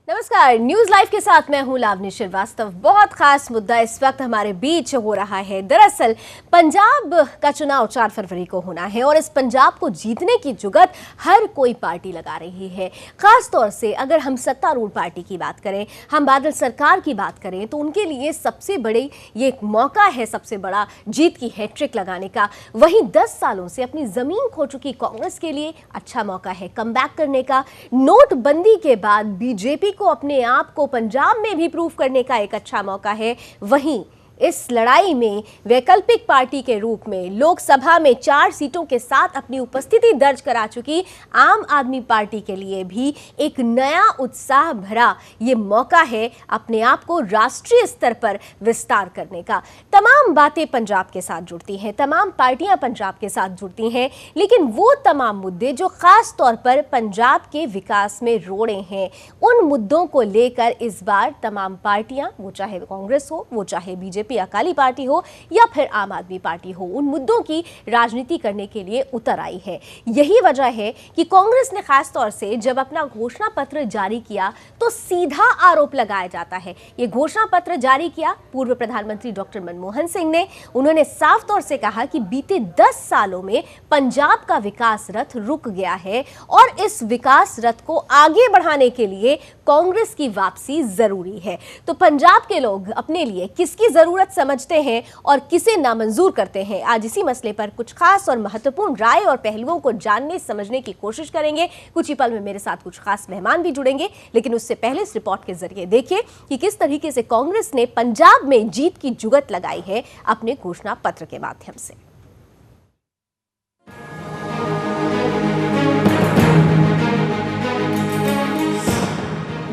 नमस्कार, news live के साथ मैं हूं लावनी श्रीवास्तव। बहुत खास मुद्दा इस वक्त हमारे बीच हो रहा है। दरअसल पंजाब का चुनाव 4 फरवरी को होना है और इस पंजाब को जीतने की जुगत हर कोई पार्टी लगा रही है। खास तौर से अगर हम सत्तारूढ़ पार्टी की बात करें, हम बादल सरकार की बात करें, तो उनके लिए सबसे बड़ी ये एक मौका है, सबसे बड़ा जीत की हैट्रिक लगाने का। वहीं 10 सालों से अपनी जमीन खो चुकी कांग्रेस के लिए अच्छा मौका है कमबैक करने का। नोटबंदी के बाद बीजेपी को अपने आप को पंजाब में भी प्रूव करने का एक अच्छा मौका है। वहीं इस लड़ाई में वैकल्पिक पार्टी के रूप में लोकसभा में 4 सीटों के साथ अपनी उपस्थिति दर्ज करा चुकी आम आदमी पार्टी के लिए भी एक नया उत्साह भरा ये मौका है अपने आप को राष्ट्रीय स्तर पर विस्तार करने का। तमाम बातें पंजाब के साथ जुड़ती हैं, तमाम पार्टियां पंजाब के साथ जुड़ती हैं, लेकिन वो तमाम मुद्दे जो खास तौर पर पंजाब के विकास में रोड़े हैं, उन मुद्दों को लेकर इस बार तमाम पार्टियां, वो चाहे कांग्रेस हो, वो चाहे बीजेपी अकाली पार्टी हो या फिर आम आदमी पार्टी हो, उन मुद्दों की राजनीति करने के लिए उतर आई है। यही वजह है कि कांग्रेस ने खास तौर से जब अपना घोषणा पत्र जारी किया तो सीधा आरोप लगाया जाता है। ये घोषणा पत्र जारी किया पूर्व प्रधानमंत्री डॉक्टर मनमोहन सिंह ने। उन्होंने साफ तौर से कहा कि बीते 10 सालों में पंजाब का विकास रथ रुक गया है और इस विकास रथ को आगे बढ़ाने के लिए कांग्रेस की वापसी जरूरी है। तो पंजाब के लोग अपने लिए किसकी जरूरत समझते हैं और किसे नामंजूर करते हैं, आज इसी मसले पर कुछ खास और महत्वपूर्ण राय और पहलुओं को जानने समझने की कोशिश करेंगे। कुछ ही पल में मेरे साथ कुछ खास मेहमान भी जुड़ेंगे, लेकिन उससे पहले इस रिपोर्ट के जरिए देखिए कि किस तरीके से कांग्रेस ने पंजाब में जीत की जुगत लगाई है अपने घोषणा पत्र के माध्यम से।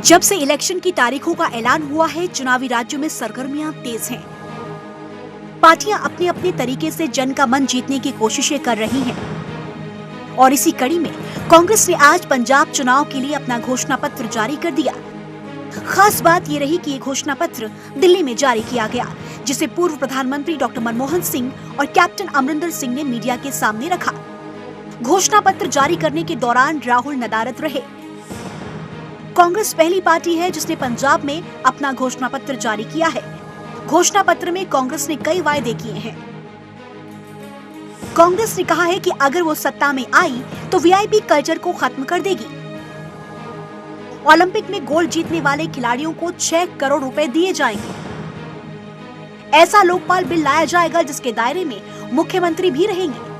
जब से इलेक्शन की तारीखों का ऐलान हुआ है, चुनावी राज्यों में सरगर्मियां तेज हैं। पार्टियां अपने अपने तरीके से जन का मन जीतने की कोशिशें कर रही हैं और इसी कड़ी में कांग्रेस ने आज पंजाब चुनाव के लिए अपना घोषणा पत्र जारी कर दिया। खास बात ये रही कि ये घोषणा पत्र दिल्ली में जारी किया गया, जिसे पूर्व प्रधानमंत्री डॉक्टर मनमोहन सिंह और कैप्टन अमरिंदर सिंह ने मीडिया के सामने रखा। घोषणा पत्र जारी करने के दौरान राहुल नदारत रहे। कांग्रेस पहली पार्टी है जिसने पंजाब में अपना घोषणा पत्र जारी किया है। घोषणा पत्र में कांग्रेस ने कई वायदे किए हैं। कांग्रेस ने कहा है कि अगर वो सत्ता में आई तो वीआईपी कल्चर को खत्म कर देगी। ओलंपिक में गोल्ड जीतने वाले खिलाड़ियों को 6 करोड़ रुपए दिए जाएंगे। ऐसा लोकपाल बिल लाया जाएगा जिसके दायरे में मुख्यमंत्री भी रहेंगे।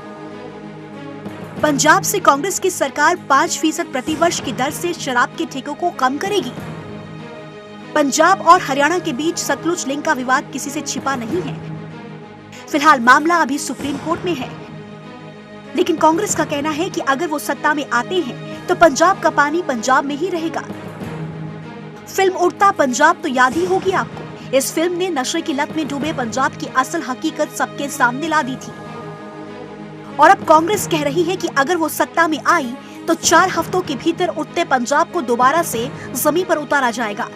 पंजाब से कांग्रेस की सरकार 5% प्रतिवर्ष की दर से शराब के ठेकों को कम करेगी। पंजाब और हरियाणा के बीच सतलुज लिंक का विवाद किसी से छिपा नहीं है। फिलहाल मामला अभी सुप्रीम कोर्ट में है, लेकिन कांग्रेस का कहना है कि अगर वो सत्ता में आते हैं तो पंजाब का पानी पंजाब में ही रहेगा। फिल्म उड़ता पंजाब तो याद ही होगी आपको। इस फिल्म ने नशे की लत में डूबे पंजाब की असल हकीकत सबके सामने ला दी थी और अब कांग्रेस कह रही है कि अगर वो सत्ता में आई तो 4 हफ्तों के भीतर उठते पंजाब को दोबारा से जमीन पर उतारा जाएगा।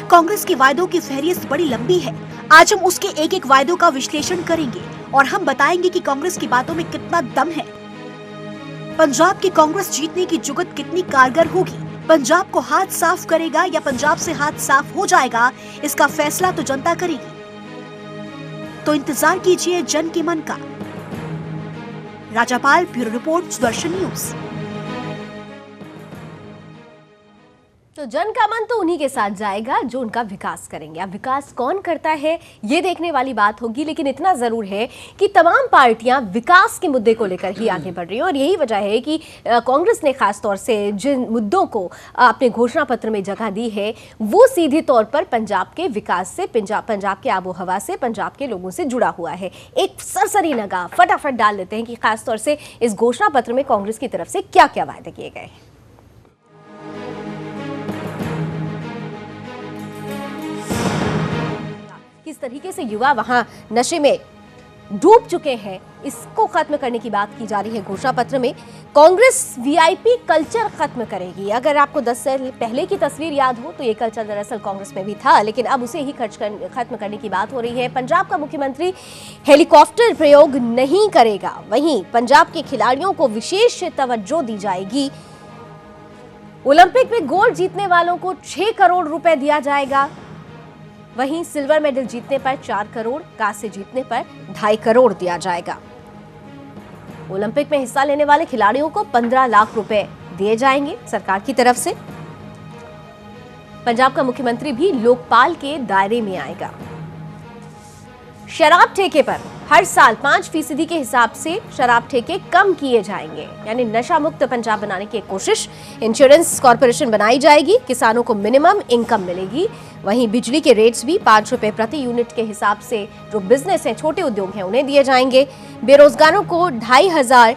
कांग्रेस के वायदों की फहरिस्त बड़ी लंबी है। आज हम उसके एक एक वायदों का विश्लेषण करेंगे और हम बताएंगे कि कांग्रेस की बातों में कितना दम है। पंजाब की कांग्रेस जीतने की जुगत कितनी कारगर होगी। पंजाब को हाथ साफ करेगा या पंजाब से हाथ साफ हो जाएगा, इसका फैसला तो जनता करेगी। तो इंतजार कीजिए जन के मन का। राजापाल, ब्यूरो रिपोर्ट, सुदर्शन न्यूज। तो जन का मन तो उन्हीं के साथ जाएगा जो उनका विकास करेंगे। अब विकास कौन करता है ये देखने वाली बात होगी, लेकिन इतना जरूर है कि तमाम पार्टियां विकास के मुद्दे को लेकर ही आगे बढ़ रही हैं और यही वजह है कि कांग्रेस ने खास तौर से जिन मुद्दों को अपने घोषणा पत्र में जगह दी है वो सीधे तौर पर पंजाब के विकास से, पंजाब के आबो हवा से, पंजाब के लोगों से जुड़ा हुआ है। एक सरसरी नगाह फटाफट डाल लेते हैं कि खास तौर से इस घोषणा पत्र में कांग्रेस की तरफ से क्या क्या वायदे किए गए। किस तरीके से युवा वहां नशे में डूब चुके हैं, इसको खत्म करने की बात की जा रही है घोषणा पत्र में। कांग्रेस वीआईपी कल्चर खत्म करेगी। अगर आपको 10 साल पहले की तस्वीर याद हो तो ये कल्चर दरअसल कांग्रेस में भी था, लेकिन अब उसे ही खत्म करने की बात हो रही है। पंजाब का मुख्यमंत्री हेलीकॉप्टर प्रयोग नहीं करेगा। वहीं पंजाब के खिलाड़ियों को विशेष तवज्जो दी जाएगी। ओलंपिक में गोल्ड जीतने वालों को 6 करोड़ रुपए दिया जाएगा। वहीं सिल्वर मेडल जीतने पर 4 करोड़, कांस्य जीतने पर 2.5 करोड़ दिया जाएगा। ओलंपिक में हिस्सा लेने वाले खिलाड़ियों को 15 लाख रुपए दिए जाएंगे सरकार की तरफ से। पंजाब का मुख्यमंत्री भी लोकपाल के दायरे में आएगा। शराब ठेके पर हर साल 5% के हिसाब से शराब ठेके कम किए जाएंगे, यानी नशा मुक्त पंजाब बनाने की एक कोशिश। इंश्योरेंस कॉर्पोरेशन बनाई जाएगी, किसानों को मिनिमम इनकम मिलेगी। वहीं बिजली के रेट्स भी 5 रुपए प्रति यूनिट के हिसाब से जो बिजनेस हैं, छोटे उद्योग हैं, उन्हें दिए जाएंगे। बेरोजगारों को 2,500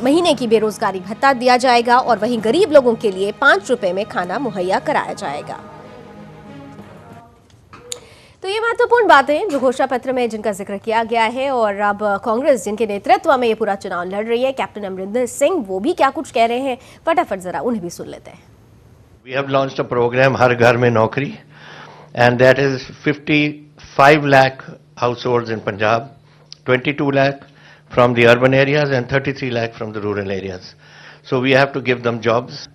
महीने की बेरोजगारी भत्ता दिया जाएगा और वहीं गरीब लोगों के लिए 5 रुपए में खाना मुहैया कराया जाएगा। तो ये महत्वपूर्ण बातें जो घोषणा पत्र में जिनका जिक्र किया गया है। और अब कांग्रेस जिनके नेतृत्व में ये पूरा चुनाव लड़ रही है, कैप्टन अमरिंदर सिंह, वो भी क्या कुछ कह रहे हैं, फटाफट जरा उन्हें भी सुन लेते हैं। We have launched a program हर घर में नौकरी, and that is 55 lakh households in Punjab, 22 lakh from the urban areas and 33 lakh from the rural areas. So we have to give them jobs.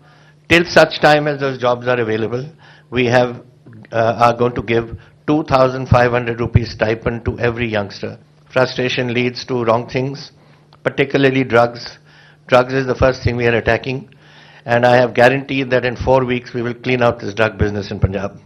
Till such time as those jobs are available, we are going to give 2,500 rupees stipend to every youngster. Frustration leads to wrong things, particularly drugs. Drugs is the first thing we are attacking, and I have guaranteed that in 4 weeks we will clean out this drug business in Punjab.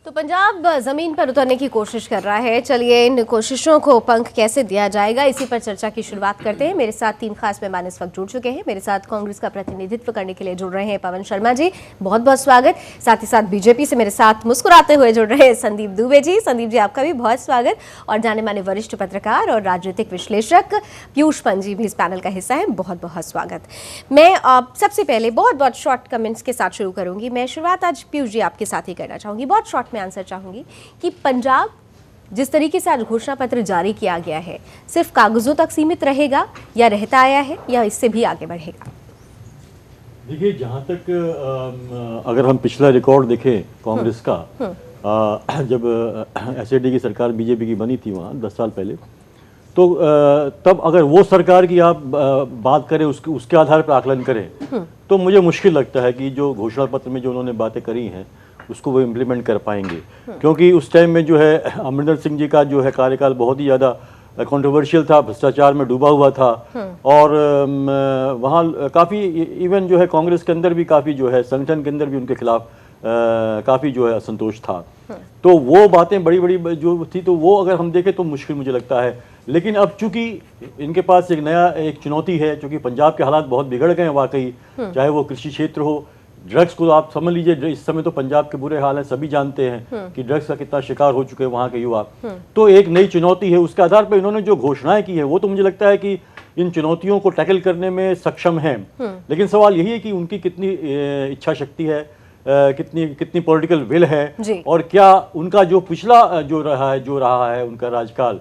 तो पंजाब जमीन पर उतरने की कोशिश कर रहा है। चलिए इन कोशिशों को पंख कैसे दिया जाएगा, इसी पर चर्चा की शुरुआत करते हैं। मेरे साथ 3 खास मेहमान इस वक्त जुड़ चुके हैं। मेरे साथ कांग्रेस का प्रतिनिधित्व करने के लिए जुड़ रहे हैं पवन शर्मा जी, बहुत बहुत स्वागत। साथ ही साथ बीजेपी से मेरे साथ मुस्कुराते हुए जुड़ रहे हैं संदीप दुबे जी। संदीप जी, आपका भी बहुत स्वागत। और जाने माने वरिष्ठ पत्रकार और राजनीतिक विश्लेषक पीयूष पंत जी भी इस पैनल का हिस्सा है, बहुत बहुत स्वागत। मैं सबसे पहले बहुत शॉर्ट कमेंट्स के साथ शुरू करूंगी। मैं शुरुआत आज पीयूष जी आपके साथ ही करना चाहूंगी। बहुत शॉर्ट में आंसर चाहूंगी कि पंजाब जिस तरीके से आज घोषणा पत्र जारी किया गया है, सिर्फ कागजों तक सीमित रहेगा या रहता आया है, या इससे भी आगे बढ़ेगा? देखिए, जहाँ तक अगर हम पिछला रिकॉर्ड देखें कांग्रेस का, जब एसएडी की सरकार बीजेपी की बनी थी वहाँ 10 साल पहले, तो तब अगर वो सरकार की आप बात करें, उसके आधार पर आकलन करें, तो मुझे मुश्किल लगता है कि जो घोषणा पत्र में जो उन्होंने बातें करी हैं उसको वो इम्प्लीमेंट कर पाएंगे। क्योंकि उस टाइम में जो है अमरिंदर सिंह जी का जो है कार्यकाल बहुत ही ज़्यादा कंट्रोवर्शियल था, भ्रष्टाचार में डूबा हुआ था, और वहाँ काफ़ी इवन जो है कांग्रेस के अंदर भी काफ़ी जो है संगठन के अंदर भी उनके खिलाफ काफ़ी जो है असंतोष था। तो वो बातें बड़ी बड़ी जो थी, तो वो अगर हम देखें तो मुश्किल मुझे लगता है। लेकिन अब चूंकि इनके पास एक चुनौती है, चूंकि पंजाब के हालात बहुत बिगड़ गए हैं वाकई, चाहे वो कृषि क्षेत्र हो, ड्रग्स को आप समझ लीजिए, इस समय तो पंजाब के बुरे हाल हैं, सभी जानते हैं कि ड्रग्स का कितना शिकार हो चुके हैं वहाँ के युवा। तो एक नई चुनौती है, उसके आधार पर इन्होंने जो घोषणाएं की है वो तो मुझे लगता है कि इन चुनौतियों को टैकल करने में सक्षम हैं। लेकिन सवाल यही है कि उनकी कितनी इच्छा शक्ति है, कितनी पॉलिटिकल विल है, और क्या उनका जो पिछला जो रहा है उनका राजकाल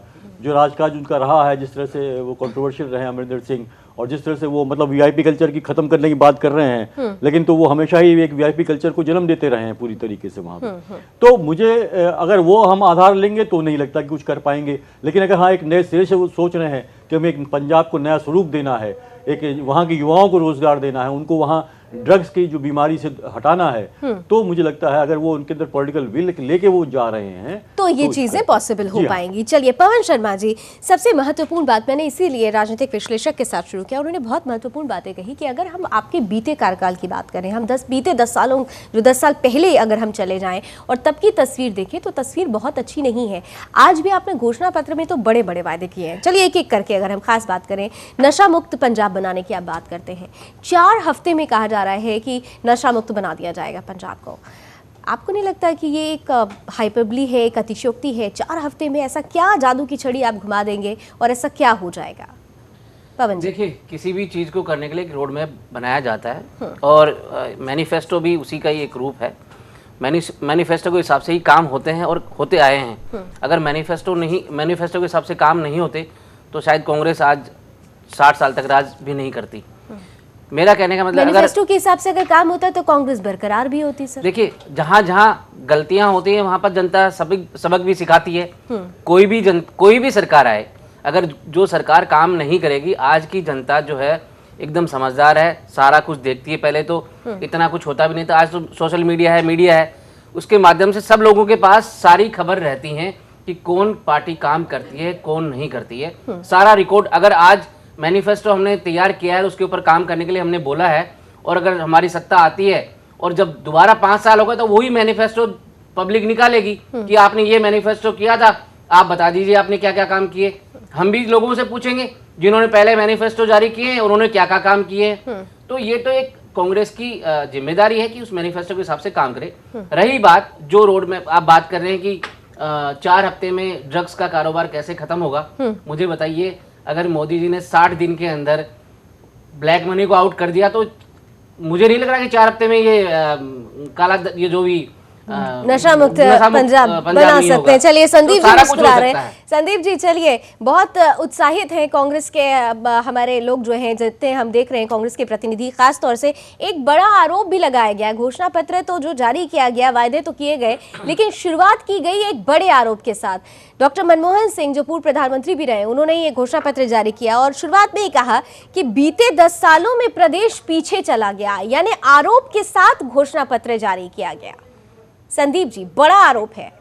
उनका रहा है, जिस तरह से वो कंट्रोवर्शियल रहे अमरिंदर सिंह, और जिस तरह से वो मतलब वीआईपी कल्चर की खत्म करने की बात कर रहे हैं, लेकिन तो वो हमेशा ही एक वीआईपी कल्चर को जन्म देते रहे हैं पूरी तरीके से वहाँ पे। तो मुझे अगर वो हम आधार लेंगे तो नहीं लगता कि कुछ कर पाएंगे। लेकिन अगर हाँ एक नए सिरे से वो सोच रहे हैं कि हमें एक पंजाब को नया स्वरूप देना है, एक वहाँ के युवाओं को रोजगार देना है, उनको वहाँ ड्रग्स की जो बीमारी से हटाना है, तो मुझे लगता है अगर वो उनके अंदर पॉलिटिकल विल लेके वो जा रहे हैं तो ये चीजें पॉसिबल हो पाएंगी। चलिए पवन शर्मा जी, सबसे महत्वपूर्ण बात मैंने इसीलिए राजनीतिक विश्लेषक के साथ शुरू किया, उन्होंने बहुत महत्वपूर्ण बातें कही कि अगर हम आपके बीते कार्यकाल की बात करें, हम बीते 10 सालों जो 10 साल पहले अगर हम चले जाएं और तब की तस्वीर देखें तो तस्वीर बहुत अच्छी नहीं है। आज भी आपने घोषणा पत्र में तो बड़े बड़े वायदे किए हैं। चलिए एक एक करके अगर हम खास बात करें, नशा मुक्त पंजाब बनाने की आप बात करते हैं, 4 हफ्ते में कहा जा रहा है कि नशा मुक्त बना दिया जाएगा पंजाब को। आपको नहीं लगता कि ये एक हाइपरबली है, एक अतिशयोक्ति है? 4 हफ्ते में ऐसा क्या जादू की छड़ी आप घुमा देंगे और ऐसा क्या हो जाएगा? पवन जी, देखिए, किसी भी चीज़ को करने के लिए एक रोड मैप बनाया जाता है, और मैनिफेस्टो भी उसी का ही एक रूप है। मैनिफेस्टो के हिसाब से ही काम होते हैं और होते आए हैं। अगर मैनिफेस्टो के हिसाब से काम नहीं होते तो शायद कांग्रेस आज 60 साल तक राज भी नहीं करती। मेरा कहने का मतलब, मैनिफेस्टो के हिसाब से अगर काम होता तो कांग्रेस बरकरार भी होती। सर देखिए, जहाँ गलतियां होती हैं वहां पर जनता सबक भी सिखाती है। कोई भी सरकार आए, अगर जो सरकार काम नहीं करेगी, आज की जनता जो है एकदम समझदार है, सारा कुछ देखती है। पहले तो इतना कुछ होता भी नहीं था, आज तो सोशल मीडिया है, उसके माध्यम से सब लोगों के पास सारी खबर रहती है कि कौन पार्टी काम करती है, कौन नहीं करती है। सारा रिकॉर्ड, अगर आज मैनिफेस्टो हमने तैयार किया है, उसके ऊपर काम करने के लिए हमने बोला है, और अगर हमारी सत्ता आती है और जब दोबारा 5 साल होगा तो वही मैनिफेस्टो पब्लिक निकालेगी कि आपने ये मैनिफेस्टो किया था, आप बता दीजिए आपने क्या क्या काम किए। हम भी लोगों से पूछेंगे जिन्होंने पहले मैनिफेस्टो जारी किए हैं, उन्होंने क्या क्या काम किए हैं। तो ये तो एक कांग्रेस की जिम्मेदारी है कि उस मैनिफेस्टो के हिसाब से काम करे। रही बात जो रोड में आप बात कर रहे हैं कि 4 हफ्ते में ड्रग्स का कारोबार कैसे खत्म होगा, मुझे बताइए। अगर मोदी जी ने 60 दिन के अंदर ब्लैक मनी को आउट कर दिया तो मुझे नहीं लग रहा कि 4 हफ्ते में ये ये जो भी नशा मुक्त पंजाब बना सकते हैं। चलिए संदीप जी मुस्कुरा रहे हैं। संदीप जी चलिए, बहुत उत्साहित हैं कांग्रेस के हमारे लोग जो हैं, जितने हम देख रहे हैं कांग्रेस के प्रतिनिधि, खास तौर से एक बड़ा आरोप भी लगाया गया। घोषणा पत्र तो जो जारी किया गया, वायदे तो किए गए, लेकिन शुरुआत की गई एक बड़े आरोप के साथ। डॉक्टर मनमोहन सिंह जो पूर्व प्रधानमंत्री भी रहे, उन्होंने ये घोषणा पत्र जारी किया और शुरुआत में ही कहा कि बीते 10 सालों में प्रदेश पीछे चला गया, यानी आरोप के साथ घोषणा पत्र जारी किया गया। संदीप जी, बड़ा आरोप है।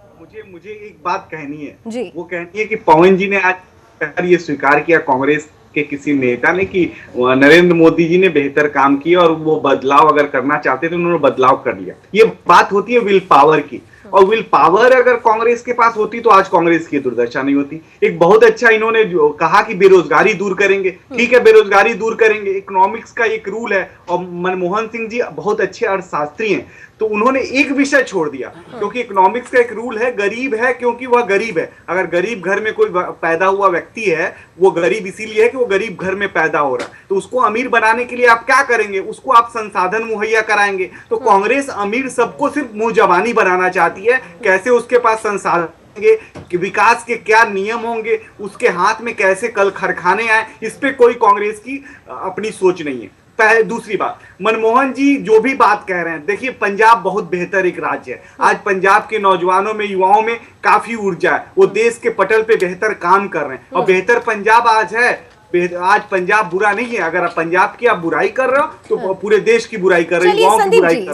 मुझे एक बात कहनी है जी। वो कहनी है कि पवन जी ने आज ये स्वीकार किया, कांग्रेस के किसी नेता ने, कि नरेंद्र मोदी जी ने बेहतर काम किया और वो बदलाव अगर करना चाहते थे उन्होंने बदलाव कर लिया। ये बात होती है विल पावर की, और विल पावर अगर कांग्रेस के पास होती तो आज कांग्रेस की दुर्दशा नहीं होती। एक बहुत अच्छा इन्होंने जो कहा कि बेरोजगारी दूर करेंगे, ठीक है, बेरोजगारी दूर करेंगे, इकोनॉमिक्स का एक रूल है, और मनमोहन सिंह जी बहुत अच्छे अर्थशास्त्री हैं, तो उन्होंने एक विषय छोड़ दिया, क्योंकि इकोनॉमिक्स का एक रूल है, गरीब है क्योंकि वह गरीब है। अगर गरीब घर में कोई पैदा हुआ व्यक्ति है, वो गरीब इसीलिए है कि वो गरीब घर में पैदा हो रहा है, तो उसको अमीर बनाने के लिए आप क्या करेंगे, उसको आप संसाधन मुहैया कराएंगे। तो कांग्रेस अमीर सबको सिर्फ मुंह जबानी बनाना चाहती है, कैसे उसके पास संसाधन कि विकास के क्या नियम होंगे, उसके हाथ में कैसे कल कारखाने आए, इस पे कोई कांग्रेस की अपनी सोच नहीं है। दूसरी बात, मनमोहन जी जो भी बात कह रहे हैं, देखिए पंजाब बहुत बेहतर एक राज्य है। आज पंजाब के नौजवानों में, युवाओं में काफी ऊर्जा है, वो देश के पटल पे बेहतर काम कर रहे हैं, और बेहतर पंजाब आज है। आज पंजाब बुरा नहीं है। अगर आप पंजाब की आप बुराई कर रहे हो तो पूरे देश की बुराई कर रहे हो।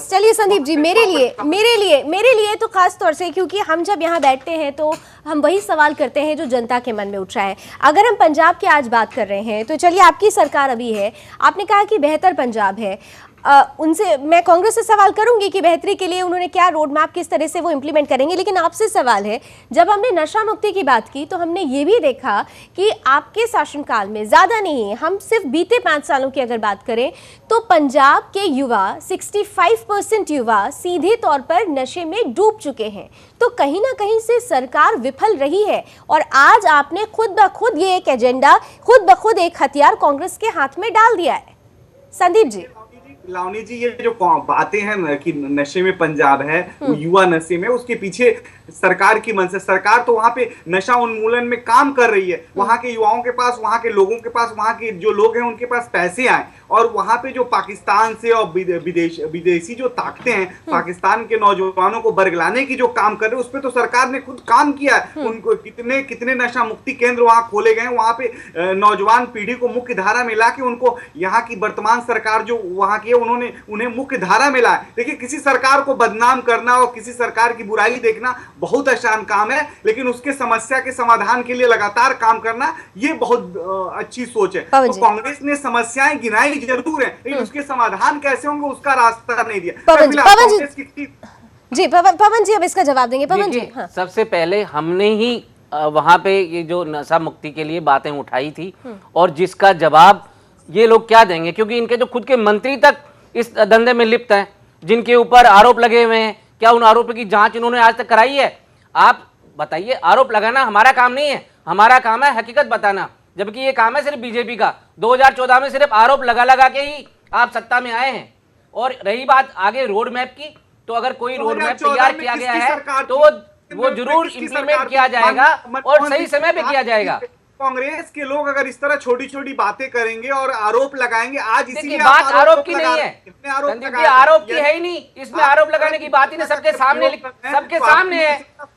चलिए संदीप जी, मेरे लिए तो खास तौर से, क्योंकि हम जब यहाँ बैठते हैं तो हम वही सवाल करते हैं जो जनता के मन में उठ रहा है। अगर हम पंजाब की आज बात कर रहे हैं तो चलिए, आपकी सरकार अभी है, आपने कहा कि बेहतर पंजाब है, उनसे मैं कांग्रेस से सवाल करूंगी कि बेहतरी के लिए उन्होंने क्या रोड मैप, किस तरह से वो इंप्लीमेंट करेंगे, लेकिन आपसे सवाल है, जब हमने नशा मुक्ति की बात की तो हमने ये भी देखा कि आपके शासनकाल में, ज़्यादा नहीं, हम सिर्फ बीते 5 सालों की अगर बात करें तो पंजाब के युवा 65% युवा सीधे तौर पर नशे में डूब चुके हैं। तो कहीं ना कहीं से सरकार विफल रही है, और आज आपने खुद ब खुद ये एक एजेंडा, खुद ब खुद एक हथियार कांग्रेस के हाथ में डाल दिया है। संदीप जी। लावनी जी, ये जो बातें हैं न कि नशे में पंजाब है, वो युवा नशे में, उसके पीछे सरकार की मंशा। सरकार तो वहां पे नशा उन्मूलन में काम कर रही है, वहां के युवाओं के पास, वहां के लोगों के पास, वहां के जो लोग हैं उनके पास पैसे आए, और वहां पे जो पाकिस्तान से और विदेशी जो ताकतें हैं, पाकिस्तान के नौजवानों को बरगलाने की जो काम कर रहे हैं, उस पर तो सरकार ने खुद काम किया है। उनको कितने नशा मुक्ति केंद्र वहां खोले गए, वहां पे नौजवान पीढ़ी को मुख्य धारा में ला के उनको, यहाँ की वर्तमान सरकार जो वहां की है, उन्होंने उन्हें मुख्य धारा में लाया। देखिए, किसी सरकार को बदनाम करना और किसी सरकार की बुराई देखना बहुत आसान काम है, लेकिन उसके समस्या के समाधान के लिए लगातार काम करना ये बहुत अच्छी सोच है। तो कांग्रेस ने समस्याएं गिनाई जरूर है, लेकिन उसके समाधान कैसे होंगे उसका रास्ता नहीं दिया। पवन जी अब इसका जवाब देंगे। पवन जी, हाँ। सबसे पहले हमने ही वहां पे ये जो नशा मुक्ति के लिए बातें उठाई थी, और जिसका जवाब ये लोग क्या देंगे, क्योंकि इनके जो खुद के मंत्री तक इस धंधे में लिप्त हैं, जिनके ऊपर आरोप लगे हुए हैं, क्या उन आरोपों की जांच इन्होंने आज तक कराई है? आप बताइए। आरोप लगाना हमारा काम नहीं है, हमारा काम है हकीकत बताना, जबकि ये काम है सिर्फ बीजेपी का। 2014 में सिर्फ आरोप लगा के ही आप सत्ता में आए हैं। और रही बात आगे रोड मैप की, तो अगर कोई रोड मैप तैयार किया गया है तो वो जरूर इंप्लीमेंट किया जाएगा, और सही समय पे किया जाएगा। कांग्रेस के लोग अगर इस तरह छोटी छोटी बातें करेंगे और आरोप लगाएंगे, आज इसी बात आरोप की नहीं है, आरोप की है ही नहीं, इसमें आरोप लगाने की बात ही नहीं, सबके सामने है।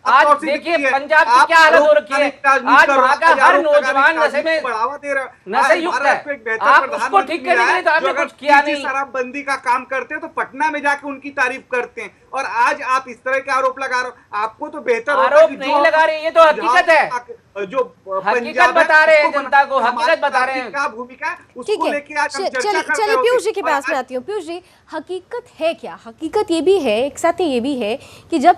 आज देखिए पंजाब की क्या हालत हो रखी है, आज वहाँ का हर नौजवान नशे में बढ़ावा दे रहा नशे युक्त है। आप उसको ठीक करने के लिए तो आपने कुछ किया नहीं। शराबबंदी का काम करते हैं तो पटना में जाके उनकी तारीफ करते हैं, और आज आप इस तरह के आरोप लगा रहे हो। आपको तो बेहतर आरोप नहीं लगा रहे, ये तो हकीकत है, जो हकीकत बता रहे हैं जनता को, हकीकत बता रहे हैं। क्या भूमिका है ठीक उसको है, लेके आज हम चर्चा करते हैं। चलिए पीयूष जी के पास में आती हूँ। पीयूष जी, हकीकत है क्या? हकीकत ये भी है, एक साथ ये भी है कि जब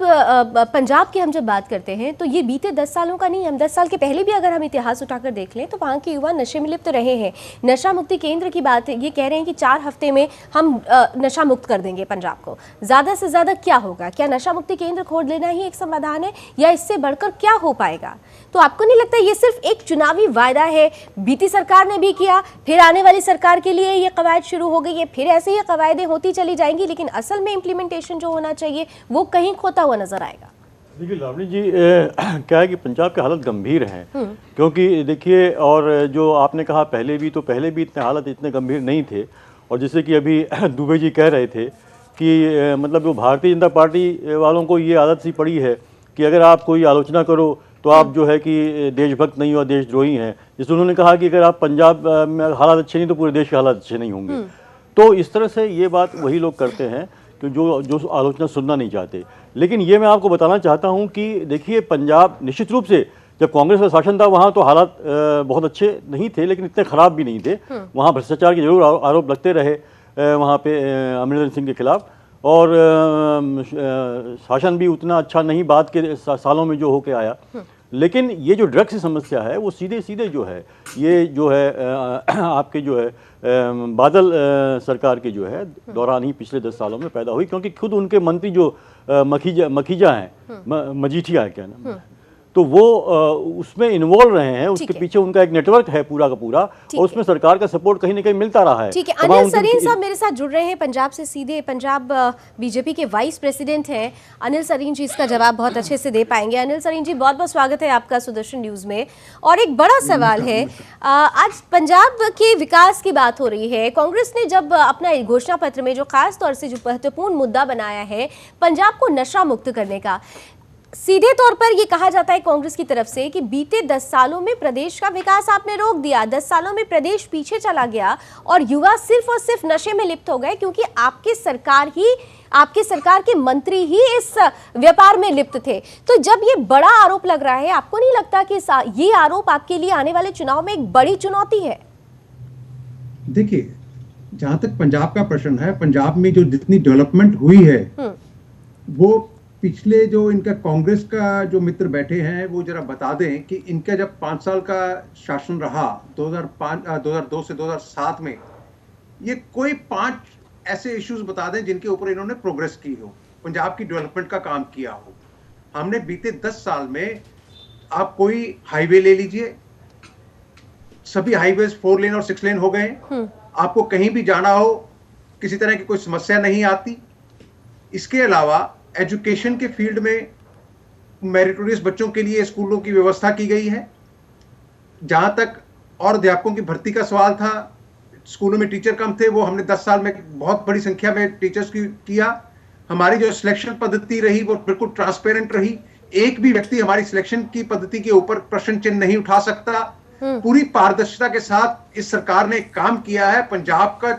पंजाब की हम जब बात करते हैं तो ये बीते 10 सालों का नहीं, हम 10 साल के पहले भी अगर हम इतिहास उठाकर देख लें तो वहाँ के युवा नशे में लिप्त रहे हैं। नशा मुक्ति केंद्र की बात है, ये कह रहे हैं कि 4 हफ्ते में हम नशा मुक्त कर देंगे पंजाब को। ज़्यादा से ज़्यादा क्या होगा? क्या नशा मुक्ति केंद्र खोल लेना ही एक समाधान है, या इससे बढ़कर क्या हो पाएगा? तो आपको नहीं लगता ये सिर्फ एक चुनावी वायदा है? बीती सरकार ने भी किया, फिर आने वाली सरकार के लिए ये कवायद शुरू हो गई है, फिर ऐसे ही कवायदें होती चली जाएंगी, लेकिन असल में इम्प्लीमेंटेशन जो होना चाहिए वो कहीं खोता हुआ नजर आएगा। देखिए लावणी जी, क्या है कि पंजाब की हालत गंभीर है, क्योंकि देखिए, और जो आपने कहा पहले भी इतने हालत इतने गंभीर नहीं थे। और जैसे कि अभी दुबे जी कह रहे थे कि मतलब जो भारतीय जनता पार्टी वालों को ये आदत सी पड़ी है कि अगर आप कोई आलोचना करो तो आप जो है कि देशभक्त नहीं हो, देशद्रोही हैं। जैसे उन्होंने कहा कि अगर आप पंजाब में हालात अच्छे नहीं तो पूरे देश के हालात अच्छे नहीं होंगे। तो इस तरह से ये बात वही लोग करते हैं कि जो आलोचना सुनना नहीं चाहते। लेकिन ये मैं आपको बताना चाहता हूँ कि देखिए, पंजाब निश्चित रूप से जब कांग्रेस का शासन था वहाँ तो हालात बहुत अच्छे नहीं थे, लेकिन इतने ख़राब भी नहीं थे। वहाँ भ्रष्टाचार के जरूर आरोप लगते रहे वहाँ पे अमरिंदर सिंह के खिलाफ, और शासन भी उतना अच्छा नहीं बाद के सालों में जो होके आया। लेकिन ये जो ड्रग्स की समस्या है वो सीधे सीधे जो है, ये जो है आपके जो है बादल सरकार के जो है दौरान ही पिछले 10 सालों में पैदा हुई, क्योंकि खुद उनके मंत्री जो मखीजा हैं, मजीठिया है क्या नाम, तो वो उसमें इन्वॉल्व रहे हैं। उसके पीछे उनका एक नेटवर्क है पूरा का पूरा, और उसमें सरकार का सपोर्ट कहीं ना कहीं मिलता रहा है। ठीक है, अनिल सरीन साहब मेरे साथ जुड़ रहे हैं पंजाब से सीधे। पंजाब बीजेपी के वाइस प्रेसिडेंट हैं अनिल सरीन जी, इसका जवाब बहुत अच्छे से दे पाएंगे। अनिल सरीन जी, बहुत बहुत स्वागत है आपका सुदर्शन न्यूज में। और एक बड़ा सवाल है, आज पंजाब के विकास की बात हो रही है। कांग्रेस ने जब अपना घोषणा पत्र में जो खास तौर से जो महत्वपूर्ण मुद्दा बनाया है पंजाब को नशा मुक्त करने का, सीधे तौर पर यह कहा जाता है कांग्रेस की तरफ से कि बीते 10 सालों में प्रदेश का विकास आपने रोक दिया, 10 सालों में प्रदेश पीछे चला गया और युवा सिर्फ और सिर्फ नशे में लिप्त हो गए, क्योंकि आपकी सरकार के मंत्री ही इस व्यापार में लिप्त थे। तो जब ये बड़ा आरोप लग रहा है, आपको नहीं लगता कि ये आरोप आपके लिए आने वाले चुनाव में एक बड़ी चुनौती है? देखिए, जहां तक पंजाब का प्रश्न है, पंजाब में जो जितनी डेवलपमेंट हुई है वो पिछले जो इनका कांग्रेस का जो मित्र बैठे हैं वो जरा बता दें कि इनका जब 5 साल का शासन रहा 2002 से 2007 में, ये कोई 5 ऐसे इश्यूज बता दें जिनके ऊपर इन्होंने प्रोग्रेस की हो, पंजाब की डेवलपमेंट का काम किया हो। हमने बीते 10 साल में, आप कोई हाईवे ले लीजिए, सभी हाईवेज 4 लेन और 6 लेन हो गए। आपको कहीं भी जाना हो किसी तरह की कोई समस्या नहीं आती। इसके अलावा एजुकेशन के फील्ड में मेरिटोरियस बच्चों के लिए स्कूलों की व्यवस्था की गई है। जहां तक और अध्यापकों की भर्ती का सवाल था, स्कूलों में टीचर कम थे, वो हमने 10 साल में बहुत बड़ी संख्या में टीचर्स की किया। हमारी जो सिलेक्शन पद्धति रही वो बिल्कुल ट्रांसपेरेंट रही। एक भी व्यक्ति हमारी सिलेक्शन की पद्धति के ऊपर प्रश्न चिन्ह नहीं उठा सकता। पूरी पारदर्शिता के साथ इस सरकार ने काम किया है। पंजाब का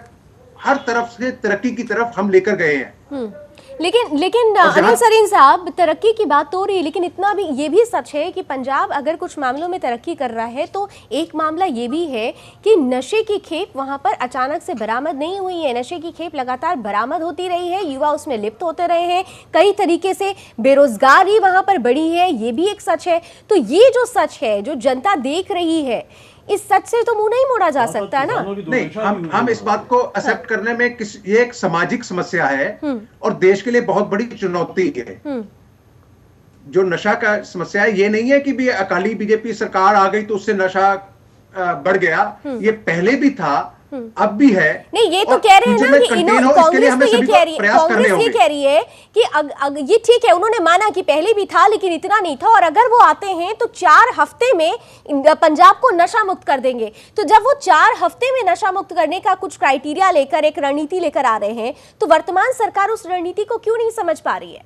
हर तरफ से तरक्की की तरफ हम लेकर गए हैं। लेकिन अनिल सरीन साहब, तरक्की की बात तो हो रही है, लेकिन इतना भी ये भी सच है कि पंजाब अगर कुछ मामलों में तरक्की कर रहा है तो एक मामला ये भी है कि नशे की खेप वहां पर अचानक से बरामद नहीं हुई है। नशे की खेप लगातार बरामद होती रही है, युवा उसमें लिप्त होते रहे हैं, कई तरीके से बेरोजगारी वहां पर बढ़ी है, ये भी एक सच है। तो ये जो सच है, जो जनता देख रही है, इस सच से तो मुंह नहीं मोड़ा जा सकता ना। नहीं, हम इस बात को एक्सेप्ट करने में ये एक सामाजिक समस्या है और देश के लिए बहुत बड़ी चुनौती है। जो नशा का समस्या है, ये नहीं है कि भी अकाली बीजेपी सरकार आ गई तो उससे नशा बढ़ गया। ये पहले भी था, अब भी है। नहीं, ये तो कह रहे हैं ना कि कांग्रेस तो ये कह रही है, कांग्रेस ये कह रही है कि ये ठीक है, उन्होंने माना कि पहले भी था लेकिन इतना नहीं था, और अगर वो आते हैं तो 4 हफ्ते में पंजाब को नशा मुक्त कर देंगे। तो जब वो 4 हफ्ते में नशा मुक्त करने का कुछ क्राइटेरिया लेकर, एक रणनीति लेकर आ रहे हैं, तो वर्तमान सरकार उस रणनीति को क्यों नहीं समझ पा रही है?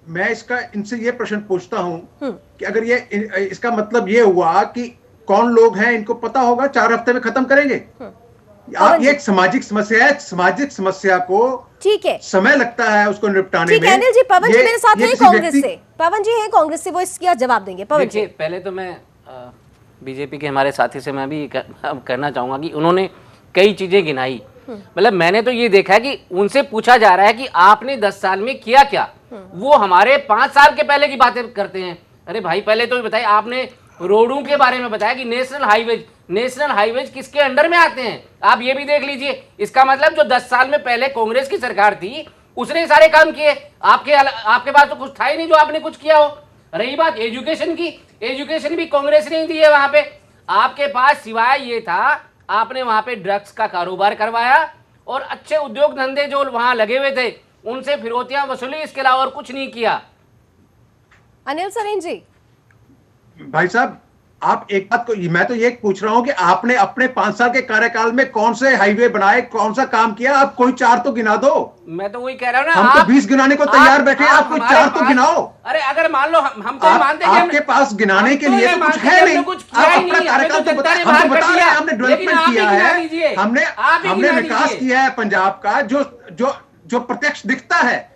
मैं इसका इनसे ये प्रश्न पूछता हूं कि अगर ये इसका मतलब ये हुआ कि कौन लोग हैं इनको पता होगा, 4 हफ्ते में खत्म करेंगे। आप ये एक सामाजिक समस्या है, सामाजिक समस्या को ठीक है, समय लगता है उसको निपटाने ठीक में। है अनिल जी, पवन जी मेरे साथ ये हैं किसी कांग्रेस व्यक्ति- से, पवन जी हैं कांग्रेस से, वो इसका जवाब देंगे। पवन जी, देखिए, पहले तो मैं बीजेपी के हमारे साथी से मैं भी कहना चाहूँगा कि उन्होंने कई चीज़ें गिनाई। मतलब मैंने तो ये देखा है कि उनसे पूछा जा रहा है कि आपने 10 साल में किया क्या, वो हमारे 5 साल के पहले की बातें करते हैं। अरे भाई, पहले तो ये बताइए, आपने रोडों के बारे में बताया कि नेशनल हाईवेज किसके अंडर में आते हैं, आप ये भी देख लीजिए। इसका मतलब जो 10 साल में पहले कांग्रेस की सरकार थी उसने सारे काम किए, आपके पास तो कुछ था ही नहीं जो आपने कुछ किया हो। रही बात एजुकेशन की, एजुकेशन भी कांग्रेस ने ही दी है। वहां पे आपके पास सिवाय ये था, आपने वहां पे ड्रग्स का कारोबार करवाया और अच्छे उद्योग धंधे जो वहां लगे हुए थे उनसे फिरौतियां वसूली, इसके अलावा और कुछ नहीं किया। अनिल सरीन जी, भाई साहब, आप एक बात को, मैं तो ये पूछ रहा हूं कि आपने अपने 5 साल के कार्यकाल में कौन से हाईवे बनाए, कौन सा काम किया, आप कोई 4 तो गिना दो। मैं तो वही कह रहा हूँ ना, हम तो 20 गिनाने को तैयार बैठे हैं, आप कोई 4 तो गिनाओ। अरे अगर मान लो हम तो मानते हैं कि आपके पास गिनाने के लिए तो कुछ है नहीं, आप अपना कार्यकाल तो बता, हम तो बता रहे हैं हमने डेवलपमेंट किया है, हमने विकास किया है पंजाब का, जो प्रत्यक्ष दिखता है।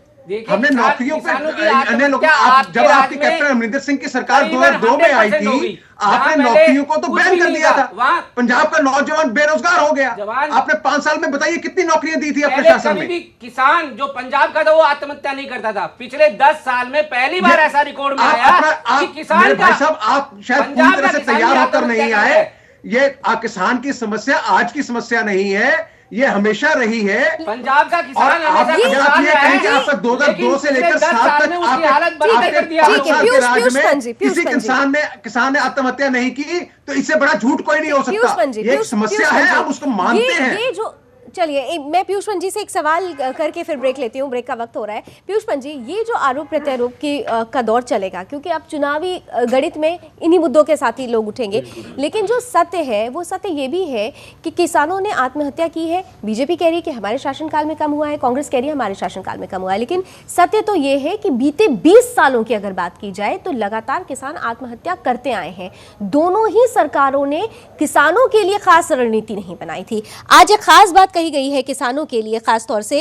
हमने नौकरियों पे अन्य लोगों, जब आपकी कैप्टन अमरिंदर सिंह की सरकार 2002 में आई थी, आपने नौकरियों को तो बैन कर दिया था, पंजाब का नौजवान बेरोजगार हो गया। आपने 5 साल में बताइए कितनी नौकरियां दी थी अपने शासन में। किसान जो पंजाब का था वो आत्महत्या नहीं करता था। पिछले 10 साल में पहली बार ऐसा रिकॉर्ड में आया कि किसान का, भाई साहब, आप शायद पूरी तरह से तैयार होकर नहीं आए। ये किसान की समस्या आज की समस्या नहीं है, ये हमेशा रही है। पंजाब का किसान आप ये कहें कि आपका 2002 से लेकर 7 तक किसी किसान ने आत्महत्या नहीं की, तो इससे बड़ा झूठ कोई नहीं हो सकता। ये एक समस्या है, हम उसको मानते हैं। ये जो, चलिए मैं पीयूष पंत जी से एक सवाल करके फिर ब्रेक लेती हूँ, ब्रेक का वक्त हो रहा है। पीयूष पंत जी, ये जो आरोप प्रत्यारोप का दौर चलेगा, क्योंकि अब चुनावी गणित में इन्हीं मुद्दों के साथ ही लोग उठेंगे, लेकिन जो सत्य है वो सत्य ये भी है कि किसानों ने आत्महत्या की है। बीजेपी कह रही है कि हमारे शासनकाल में कम हुआ है, कांग्रेस कह रही है हमारे शासनकाल में कम हुआ है, लेकिन सत्य तो ये है कि बीते 20 सालों की अगर बात की जाए तो लगातार किसान आत्महत्या करते आए हैं। दोनों ही सरकारों ने किसानों के लिए खास रणनीति नहीं बनाई थी। आज एक खास बात कही गई है किसानों के लिए, खास तौर से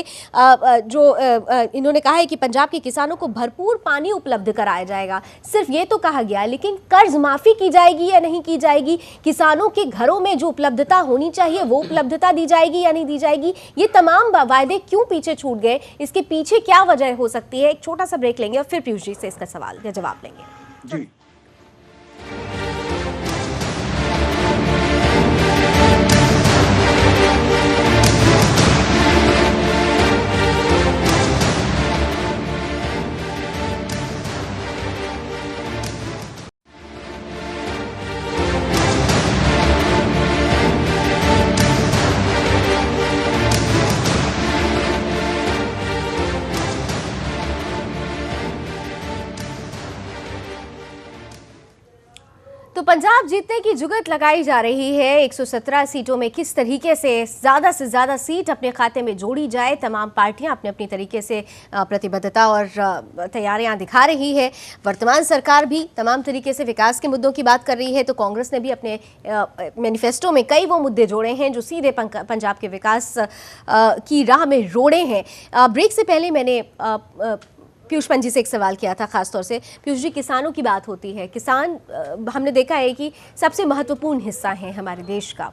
इन्होंने कहा है कि पंजाब के किसानों को भरपूर पानी उपलब्ध कराया जाएगा। सिर्फ ये तो कहा गया, लेकिन कर्ज माफी की जाएगी या नहीं की जाएगी, किसानों के घरों में जो उपलब्धता होनी चाहिए वो उपलब्धता दी जाएगी या नहीं दी जाएगी, ये तमाम वायदे क्यों पीछे छूट गए, इसके पीछे क्या वजह हो सकती है। एक छोटा सा ब्रेक लेंगे और फिर पीयूष जी से इसका सवाल या जवाब लेंगे। जी, तो पंजाब जीतने की जुगत लगाई जा रही है। 117 सीटों में किस तरीके से ज़्यादा सीट अपने खाते में जोड़ी जाए, तमाम पार्टियां अपने अपनी तरीके से प्रतिबद्धता और तैयारियां दिखा रही है। वर्तमान सरकार भी तमाम तरीके से विकास के मुद्दों की बात कर रही है, तो कांग्रेस ने भी अपने मैनिफेस्टो में कई वो मुद्दे जोड़े हैं जो सीधे पंजाब के विकास की राह में रोड़े हैं। ब्रेक से पहले मैंने पीयूष पंत जी से एक सवाल किया था, खासतौर से पीयूष जी, किसानों की बात होती है, किसान हमने देखा है कि सबसे महत्वपूर्ण हिस्सा है हमारे देश का,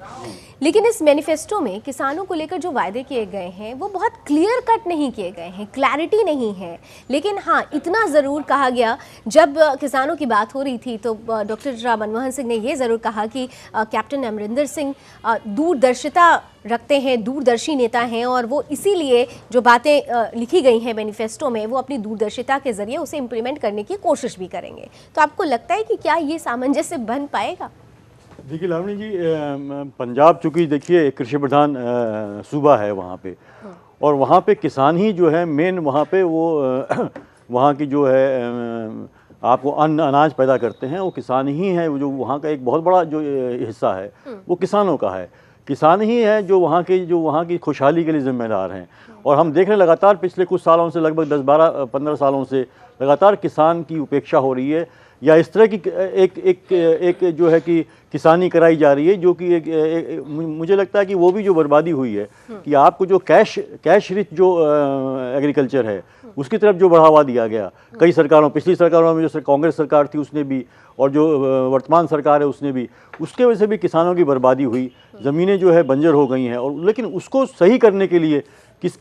लेकिन इस मैनिफेस्टो में किसानों को लेकर जो वायदे किए गए हैं वो बहुत क्लियर कट नहीं किए गए हैं, क्लैरिटी नहीं है। लेकिन हाँ, इतना ज़रूर कहा गया, जब किसानों की बात हो रही थी तो डॉक्टर मनमोहन सिंह ने ये ज़रूर कहा कि कैप्टन अमरिंदर सिंह दूरदर्शिता रखते हैं, दूरदर्शी नेता हैं, और वो इसीलिए जो बातें लिखी गई हैं मैनिफेस्टो में वो अपनी दूरदर्शिता के जरिए उसे इम्प्लीमेंट करने की कोशिश भी करेंगे। तो आपको लगता है कि क्या ये सामंजस्य बन पाएगा? देखिए लावणी जी, पंजाब चूँकि देखिए एक कृषि प्रधान सूबा है वहाँ पे, और वहाँ पे किसान ही जो है मेन, वहाँ पे वो वहाँ की जो है आपको अनाज पैदा करते हैं वो किसान ही है। जो वहाँ का एक बहुत बड़ा जो हिस्सा है वो किसानों का है। किसान ही हैं जो वहाँ की खुशहाली के लिए जिम्मेदार हैं। और हम देख रहे हैं लगातार पिछले कुछ सालों से, लगभग 10-12-15 सालों से लगातार किसान की उपेक्षा हो रही है, या इस तरह की एक जो है कि किसानी कराई जा रही है, जो कि मुझे लगता है कि वो भी जो बर्बादी हुई है कि आपको जो कैश रिच जो एग्रीकल्चर है उसकी तरफ जो बढ़ावा दिया गया कई सरकारों, पिछली सरकारों में जो कांग्रेस सरकार थी उसने भी, और जो वर्तमान सरकार है उसने भी, उसके वजह से भी किसानों की बर्बादी हुई, ज़मीनें जो है बंजर हो गई हैं। और लेकिन उसको सही करने के लिए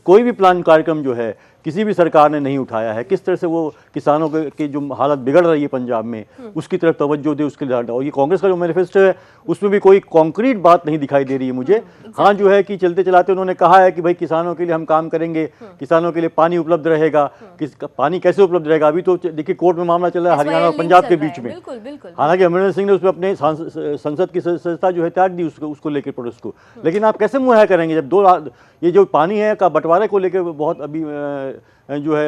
कोई भी प्लान कार्यक्रम जो है किसी भी सरकार ने नहीं उठाया है। किस तरह से वो किसानों के जो हालत बिगड़ रही है पंजाब में उसकी तरफ तवज्जो दे, उसके लिए। और ये कांग्रेस का जो मैनिफेस्टो है उसमें भी कोई कॉन्क्रीट बात नहीं दिखाई दे रही है मुझे। हाँ, जो है कि चलते चलाते उन्होंने कहा है कि भाई किसानों के लिए हम काम करेंगे, किसानों के लिए पानी उपलब्ध रहेगा। पानी कैसे उपलब्ध रहेगा? अभी तो देखिए कोर्ट में मामला चल रहा है हरियाणा और पंजाब के बीच में। हालांकि अमरिंदर सिंह ने उसमें अपने संसद की सदस्यता जो है त्याग दी उसको लेकर प्रोटेस्ट को। लेकिन आप कैसे मुहैया करेंगे जब ये जो पानी है का बंटवारे को लेकर बहुत अभी जो है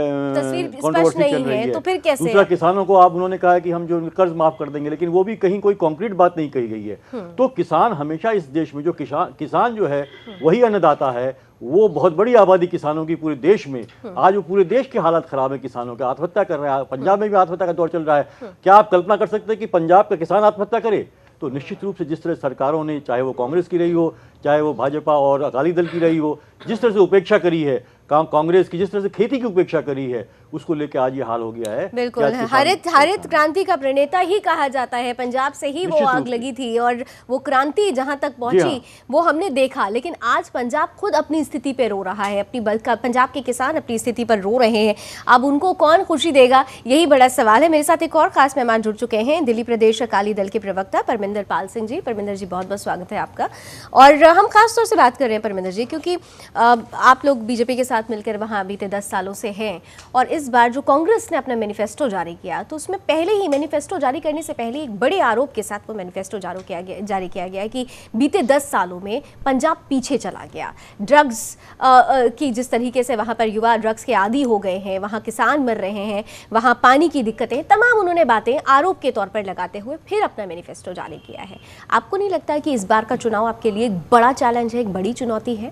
कंट्रोवर्सी चल रही है। तो फिर कैसे? दूसरा, किसानों को उन्होंने कहा है कि हम जो कर्ज माफ कर देंगे, लेकिन वो भी कहीं कोई कॉन्क्रीट बात नहीं कही गई है। तो किसान हमेशा इस देश में जो किसान जो है वही अन्नदाता है। वो बहुत बड़ी आबादी किसानों की पूरे देश में, आज वो पूरे देश की हालत खराब है, किसानों के आत्महत्या कर रहा है। पंजाब में भी आत्महत्या का दौर चल रहा है। क्या आप कल्पना कर सकते हैं कि पंजाब का किसान आत्महत्या करे? तो निश्चित रूप से जिस तरह सरकारों ने, चाहे वो कांग्रेस की रही हो, चाहे वो भाजपा और अकाली दल की रही हो, जिस तरह से उपेक्षा करी है कांग्रेस की, जिस तरह से खेती की उपेक्षा करी है, उसको लेके आज ये हाल हो गया है। बिल्कुल, हरित क्रांति का प्रणेता ही कहा जाता है। पंजाब से ही वो आग लगी थी और वो क्रांति जहां तक पहुंची वो हमने देखा। लेकिन आज पंजाब खुद अपनी स्थिति पे रो रहा है, पंजाब के किसान अपनी स्थिति पर रो रहे हैं। अब उनको कौन खुशी देगा, यही बड़ा सवाल है। मेरे साथ एक और खास मेहमान जुड़ चुके हैं, दिल्ली प्रदेश अकाली दल के प्रवक्ता परमिंदर पाल सिंह जी। परमिंदर जी, बहुत बहुत स्वागत है आपका। और हम खास तौर से बात कर रहे हैं परमिंदर जी, क्योंकि आप लोग बीजेपी के साथ मिलकर वहां बीते 10 सालों से हैं, और इस बार जो कांग्रेस ने अपना मैनिफेस्टो जारी किया, तो उसमें पहले ही मैनिफेस्टो जारी करने से पहले एक बड़े आरोप के साथ वो मैनिफेस्टो जारी किया गया है कि बीते 10 सालों में पंजाब पीछे चला गया। ड्रग्स की जिस तरीके से वहाँ पर युवा ड्रग्स के आदी हो गए हैं, वहाँ किसान मर रहे हैं, वहाँ पानी की दिक्कतें, तमाम उन्होंने बातें आरोप के तौर पर लगाते हुए फिर अपना मैनिफेस्टो जारी किया है। आपको नहीं लगता कि इस बार का चुनाव आपके लिए एक बड़ा चैलेंज है, एक बड़ी चुनौती है?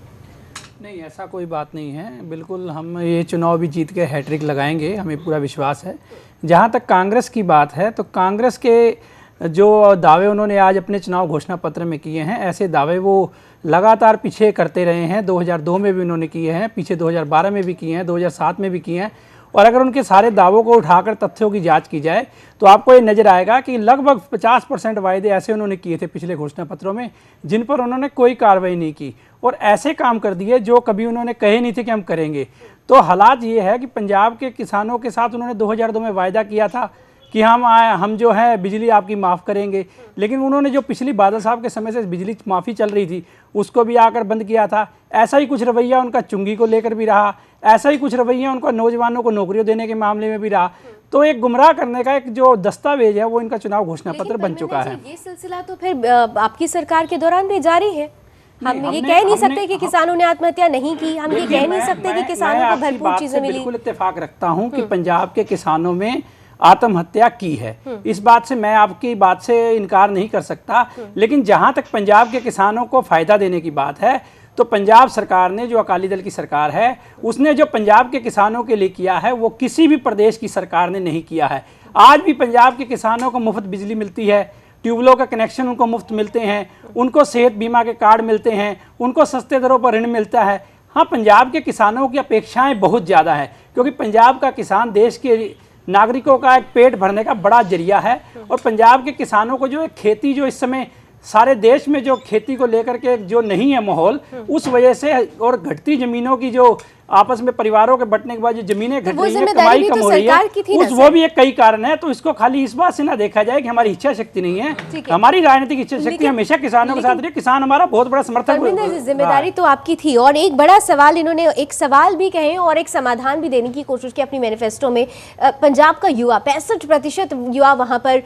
नहीं, ऐसा कोई बात नहीं है। बिल्कुल हम ये चुनाव भी जीत के हैट्रिक लगाएंगे, हमें पूरा विश्वास है। जहाँ तक कांग्रेस की बात है, तो कांग्रेस के जो दावे उन्होंने आज अपने चुनाव घोषणा पत्र में किए हैं, ऐसे दावे वो लगातार पीछे करते रहे हैं। 2002 में भी उन्होंने किए हैं, पीछे 2012 में भी किए हैं, 2007 में भी किए हैं। और अगर उनके सारे दावों को उठाकर तथ्यों की जांच की जाए तो आपको ये नज़र आएगा कि लगभग 50% वायदे ऐसे उन्होंने किए थे पिछले घोषणा पत्रों में जिन पर उन्होंने कोई कार्रवाई नहीं की, और ऐसे काम कर दिए जो कभी उन्होंने कहे नहीं थे कि हम करेंगे। तो हालात ये है कि पंजाब के किसानों के साथ उन्होंने 2002 में वायदा किया था कि हम जो है बिजली आपकी माफ़ करेंगे, लेकिन उन्होंने जो पिछली बादल साहब के समय से बिजली माफ़ी चल रही थी उसको भी आकर बंद किया था। ऐसा ही कुछ रवैया उनका चुंगी को लेकर भी रहा, ऐसा ही कुछ रवैया उनका नौजवानों को नौकरियों देने के मामले में भी रहा। तो एक गुमराह करने का एक जो दस्तावेज है वो इनका चुनाव घोषणा पत्र बन चुका है। ये सिलसिला तो फिर आपकी सरकार के दौरान भी जारी है। हम ये कह नहीं सकते कि किसानों ने आत्महत्या नहीं की, हम ये कह नहीं सकते कि किसानों को भरपूर चीजें मिली। बिल्कुल इत्तेफाक रखता हूँ कि पंजाब के किसानों में आत्महत्या की है, इस बात से मैं आपकी बात से इनकार नहीं कर सकता। लेकिन जहां तक पंजाब के किसानों को फायदा देने की बात है, तो पंजाब सरकार ने, जो अकाली दल की सरकार है, उसने जो पंजाब के किसानों के लिए किया है वो किसी भी प्रदेश की सरकार ने नहीं किया है। आज भी पंजाब के किसानों को मुफ्त बिजली मिलती है, ट्यूबवेलों का कनेक्शन उनको मुफ्त मिलते हैं, उनको सेहत बीमा के कार्ड मिलते हैं, उनको सस्ते दरों पर ऋण मिलता है। हाँ, पंजाब के किसानों की अपेक्षाएं बहुत ज़्यादा हैं, क्योंकि पंजाब का किसान देश के नागरिकों का एक पेट भरने का बड़ा जरिया है। और पंजाब के किसानों को जो एक खेती, जो इस समय सारे देश में जो खेती को लेकर के जो नहीं है माहौल, उस वजह से, और घटती जमीनों की जो आपस में परिवारों के बंटने के बाद जो जमीनें घट रही है, कमाई कम हो रही है, वो भी एक कई कारण है। तो इसको खाली इस बात से ना देखा जाए कि हमारी इच्छा शक्ति नहीं है, हमारी राजनीतिक इच्छा शक्ति हमेशा किसानों के साथ रही। किसान हमारा बहुत बड़ा समर्थक है। जिम्मेदारी तो आपकी थी, और एक बड़ा सवाल इन्होंने, एक सवाल भी कहे और एक समाधान भी देने की कोशिश की अपनी मैनिफेस्टो में। पंजाब का युवा 65% युवा वहां पर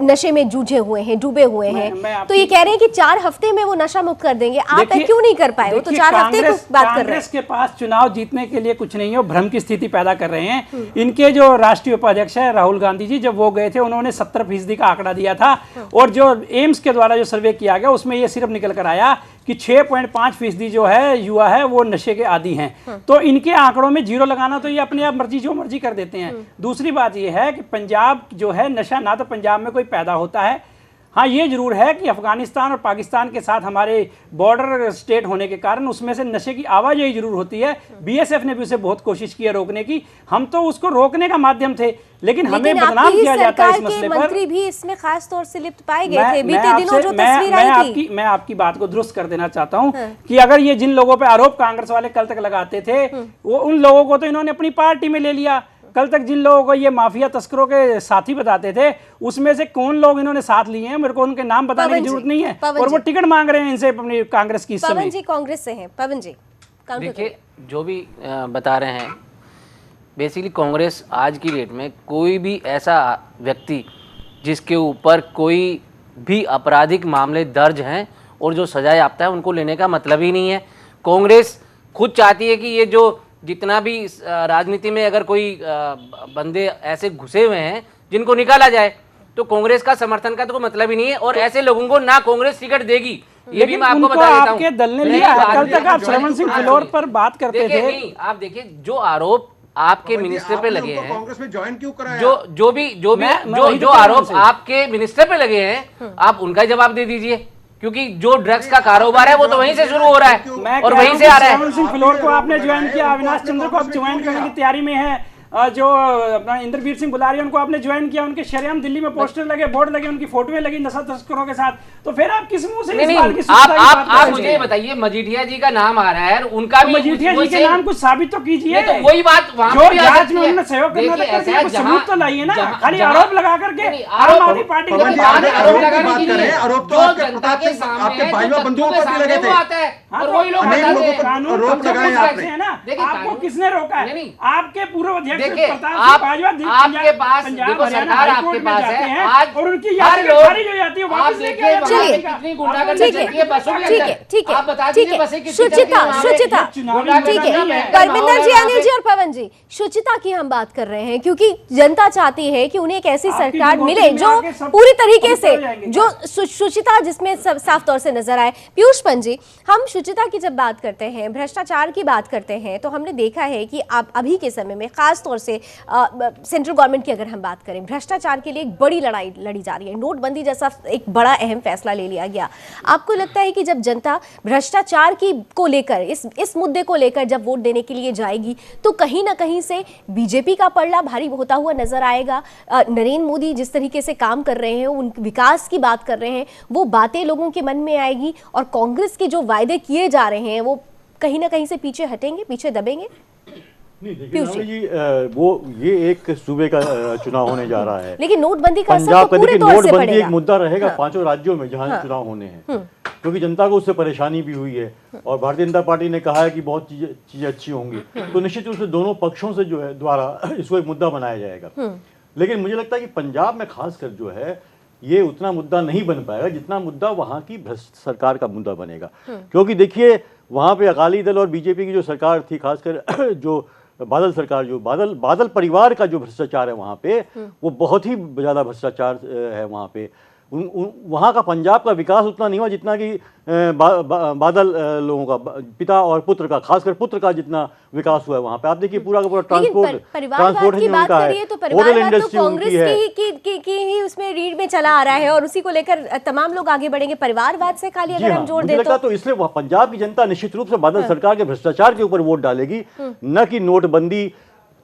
नशे में जूझे हुए हैं, डूबे हुए हैं। तो ये कह रहे हैं कि 4 हफ्ते में वो नशा मुक्त कर देंगे। आप क्यों नहीं कर पाए? वो तो 4 हफ्ते की बात कर रहे हैं। कांग्रेस के पास चुनाव चुनाव जीतने के लिए कुछ नहीं है, वो भ्रम की स्थिति पैदा कर रहे हैं। इनके जो राष्ट्रीय उपाध्यक्ष है राहुल गांधी जी, जब वो गए थे उन्होंने 70% का आंकड़ा दिया था, और जो एम्स के द्वारा जो सर्वे किया गया उसमें ये सिर्फ निकल कर आया कि 6.5% जो है युवा है वो नशे के आदी हैं। तो इनके आंकड़ों में जीरो लगाना, तो ये अपने आप मर्जी जो मर्जी कर देते हैं। दूसरी बात ये है कि पंजाब जो है, नशा ना तो पंजाब में कोई पैदा होता है। हाँ, ये जरूर है कि अफगानिस्तान और पाकिस्तान के साथ हमारे बॉर्डर स्टेट होने के कारण उसमें से नशे की आवाजाही जरूर होती है। बीएसएफ ने भी उसे बहुत कोशिश की है रोकने की, हम तो उसको रोकने का माध्यम थे, लेकिन हमें बदनाम किया जाता है इस मसले पर। मंत्री भी इसमें खास तौर से लिप्त पाए गए थे बीते दिनों जो तस्वीर आई थी। मैं आपकी बात को दुरुस्त कर देना चाहता हूं कि अगर ये जिन लोगों पे आरोप कांग्रेस वाले कल तक लगाते थे, वो उन लोगों को तो इन्होंने अपनी पार्टी में ले लिया। कल तक जिन लोगों को ये माफिया तस्करों के साथी बताते थे, उसमें से कौन लोग इन्होंने साथ लिए हैं, मेरे को उनके नाम बताने की जरूरत नहीं है, और वो टिकट मांग रहे हैं इनसे अपनी कांग्रेस की। पवन जी कांग्रेस से हैं। पवन जी देखिए, जो भी बता रहे हैं, बेसिकली कांग्रेस आज की डेट में कोई भी ऐसा व्यक्ति जिसके ऊपर कोई भी आपराधिक मामले दर्ज हैं और जो सजा याफ्ता है, उनको लेने का मतलब ही नहीं है। कांग्रेस खुद चाहती है कि ये जो जितना भी राजनीति में अगर कोई बंदे ऐसे घुसे हुए हैं जिनको निकाला जाए, तो कांग्रेस का समर्थन का तो कोई मतलब ही नहीं है, और ऐसे लोगों को ना कांग्रेस टिकट देगी। ये भी मैं आपको बता देता हूं। आपके दल ने लिया है। कल तक आप श्रवण सिंह फ्लोर पर बात करते थे। नहीं, आप देखिए, जो आरोप आपके मिनिस्टर पे लगे हैं, कांग्रेस में ज्वाइन क्यों कराया? जो आरोप आपके मिनिस्टर पे लगे हैं, आप उनका जवाब दे दीजिए, क्योंकि जो ड्रग्स का कारोबार है वो तो वहीं से शुरू हो रहा है और वहीं से आ रहा है। श्रवण सिंह फ्लोर को आपने ज्वाइन किया, अविनाश चंद्र को आप ज्वाइन करने की तैयारी में है, जो अपना इंद्रवीर सिंह बुलारिया उनको आपने ज्वाइन किया, उनके शरेआम दिल्ली में पोस्टर लगे, बोर्ड लगे, उनकी फोटोएं लगी नशा तस्करों के साथ, तो फिर आप किस मुंह से इस बात की आप मुझे ये बताइए, मजीठिया जी का नाम आ रहा है, उनका भी मजीठिया जी के नाम कुछ साबित तो कीजिए। तो वही बात जो जांच में उन्होंने सहयोग करना था, कुछ सबूत तो लाइए ना, खाली आरोप लगा करके आम आदमी पार्टी आरोप तो आपके भाजपा बंधुओं पर भी लगे थे, और वही लोग आरोप लगाए आपने, आपको किसने रोका है? आपके पूर्व अध्यक्ष आपके पास देखो, सरकार आपके पास है आज, और उनकी हर लोग जो जाती है वापस लेके आए। कितनी गुंडागर्दी चलती है बसों के अंदर, ठीक है, आप बता दीजिए बसें कितनी शुचिता, ठीक है, परमिंदर जी, अनिल जी और पवन जी, शुचिता की हम बात कर रहे हैं क्योंकि जनता चाहती है कि उन्हें एक ऐसी सरकार मिले जो पूरी तरीके से, जो शुचिता जिसमें साफ तौर से नजर आए। पीयूष पंजी, हम शुचिता की जब बात करते हैं, भ्रष्टाचार की बात करते हैं, तो हमने देखा है कि अब अभी के समय में खास तौर से सेंट्रल गवर्नमेंट की अगर हम बात करें, भ्रष्टाचार के लिए एक बड़ी लड़ाई लड़ी जा रही है। नोटबंदी जैसा एक बड़ा अहम फैसला ले लिया गया। आपको लगता है कि जब जनता भ्रष्टाचार की को लेकर, इस मुद्दे को लेकर जब वोट देने के लिए जाएगी, तो कहीं ना कहीं से बीजेपी का पलड़ा भारी होता हुआ नजर आएगा? नरेंद्र मोदी जिस तरीके से काम कर रहे हैं, उन विकास की बात कर रहे हैं, वो बातें लोगों के मन में आएगी, और कांग्रेस के जो वायदे किए जा रहे हैं वो कहीं ना कहीं से पीछे हटेंगे, पीछे दबेंगे? नहीं, देखिए राहुल जी, वो ये एक सूबे का चुनाव होने जा रहा है, लेकिन नोटबंदी का असर पंजाब तो का, पूरे देखिए तौर से नोटबंदी पड़ेगा। एक मुद्दा रहेगा 5 राज्यों में जहां चुनाव होने हैं, क्योंकि जनता को उससे परेशानी भी हुई है, और भारतीय जनता पार्टी ने कहा है कि बहुत चीजें अच्छी होंगी, तो निश्चित रूप से दोनों पक्षों से जो है द्वारा इसको एक मुद्दा बनाया जाएगा। लेकिन मुझे लगता है कि पंजाब में खासकर जो है ये उतना मुद्दा नहीं बन पाएगा जितना मुद्दा वहां की भ्रष्ट सरकार का मुद्दा बनेगा, क्योंकि देखिए वहां पे अकाली दल और बीजेपी की जो सरकार थी, खासकर जो बादल सरकार, जो बादल परिवार का जो भ्रष्टाचार है वहाँ पे, वो बहुत ही ज़्यादा भ्रष्टाचार है वहाँ पे। वहाँ का पंजाब का विकास उतना नहीं हुआ जितना कि बादल लोगों का, पिता और पुत्र का, खासकर पुत्र का जितना विकास हुआ है वहाँ पे। आप देखिए पूरा का पूरा ट्रांसपोर्ट की बात करिए तो परिवारवाद तो कांग्रेस की ही उसमें रीढ़ में चला आ रहा है, और उसी को लेकर तमाम लोग आगे बढ़ेंगे। परिवारवाद से खाली अगर हम जोड़ दें तो इसलिए पंजाब की जनता निश्चित रूप से बादल सरकार के भ्रष्टाचार के ऊपर वोट डालेगी, न कि नोटबंदी।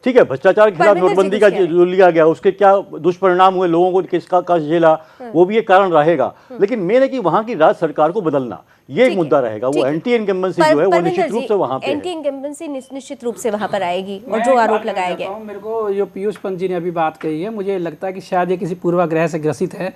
ठीक है, भ्रष्टाचार के खिलाफ नोटबंदी का जो लिया गया उसके क्या दुष्परिणाम हुए, लोगों को किसका कष्ट झेला, वो भी एक कारण रहेगा। लेकिन मेन है कि वहां की राज्य सरकार को बदलना, ये एक मुद्दा रहेगा। वो एंटी इनकम्बेंसी जो है वो निश्चित रूप से वहां पे, एंटी इनकम्बेंसी निश्चित रूप से वहां पर आएगी, और जो आरोप लगाए गए। मेरे को जो पीयूष पंत जी ने अभी बात कही है, मुझे लगता है कि शायद ये किसी पूर्वाग्रह से ग्रसित है।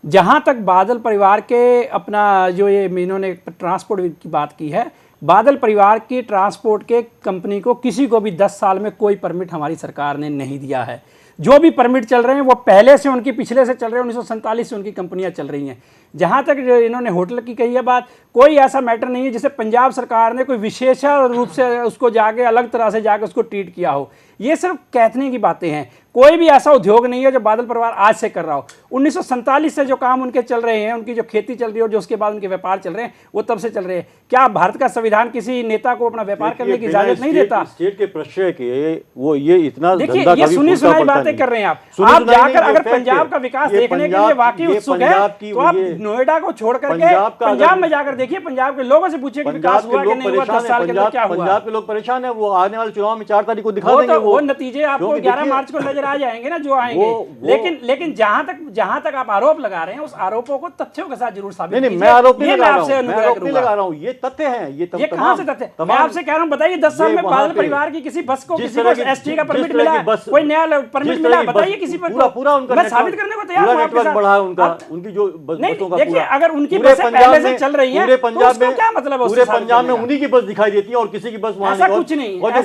जहां तक बादल परिवार के अपना जो ये इन्होंने ट्रांसपोर्ट की बात की है, बादल परिवार की ट्रांसपोर्ट के कंपनी को किसी को भी 10 साल में कोई परमिट हमारी सरकार ने नहीं दिया है। जो भी परमिट चल रहे हैं वो पहले से उनकी पिछले से चल रहे हैं, 1947 से उनकी कंपनियां चल रही हैं। जहां तक जो इन्होंने होटल की कही है बात, कोई ऐसा मैटर नहीं है जिसे पंजाब सरकार ने कोई विशेष रूप से उसको जाके अलग तरह से जाके उसको ट्रीट किया हो। ये सिर्फ कहने की बातें हैं। कोई भी ऐसा उद्योग नहीं है जो बादल परिवार आज से कर रहा हो। 1947 से जो काम उनके चल रहे हैं, उनकी जो खेती चल रही है और जो उसके बाद उनके व्यापार चल रहे हैं, वो तब से चल रहे हैं। क्या भारत का संविधान किसी नेता को अपना व्यापार करने की इजाजत नहीं देता? स्टेट के प्रश्न के वो ये इतना देखिए, ये सुनी सुनाई बातें कर रहे हैं आप जाकर अगर पंजाब का विकास देखने के लिए वाकई उत्सुक है तो आप नोएडा को छोड़ करके पंजाब में जाकर देखिए, पंजाब के लोगों से पूछिए कि विकास हुआ कि नहीं हुआ, 10 साल के अंदर क्या हुआ। पंजाब के लोग परेशान है, वो आने वाले चुनाव में 4 तारीख को दिखा देंगे। वो नतीजे आपको 11 मार्च को नजर आ जाएंगे ना, जो आएंगे। लेकिन जहां तक आप आरोप लगा रहे हैं, उस आरोपों को तथ्यों के साथ जरूर साबित कीजिए। मैं आरोप नहीं लगा रहा हूं, ये तथ्य हैं। ये कहां से तथ्य? मैं आपसे कह रहा हूं, बताइए 10 साल में बादल परिवार की किसी बस को, किसी को एसटी का परमिट मिला, कोई नया परमिट मिला, बताइए किसी पर। पूरा उनका मैं साबित करने को तैयार हूं आपके साथ। बढ़ा उनका, उनकी जो बसों का देखिए, अगर उनकी बसें पहले से चल रही हैं, पूरे पंजाब में क्या मतलब है? पूरे पंजाब में उन्हीं की बस दिखाई देती है और किसी की बस वहां ऐसा कुछ नहीं, और जो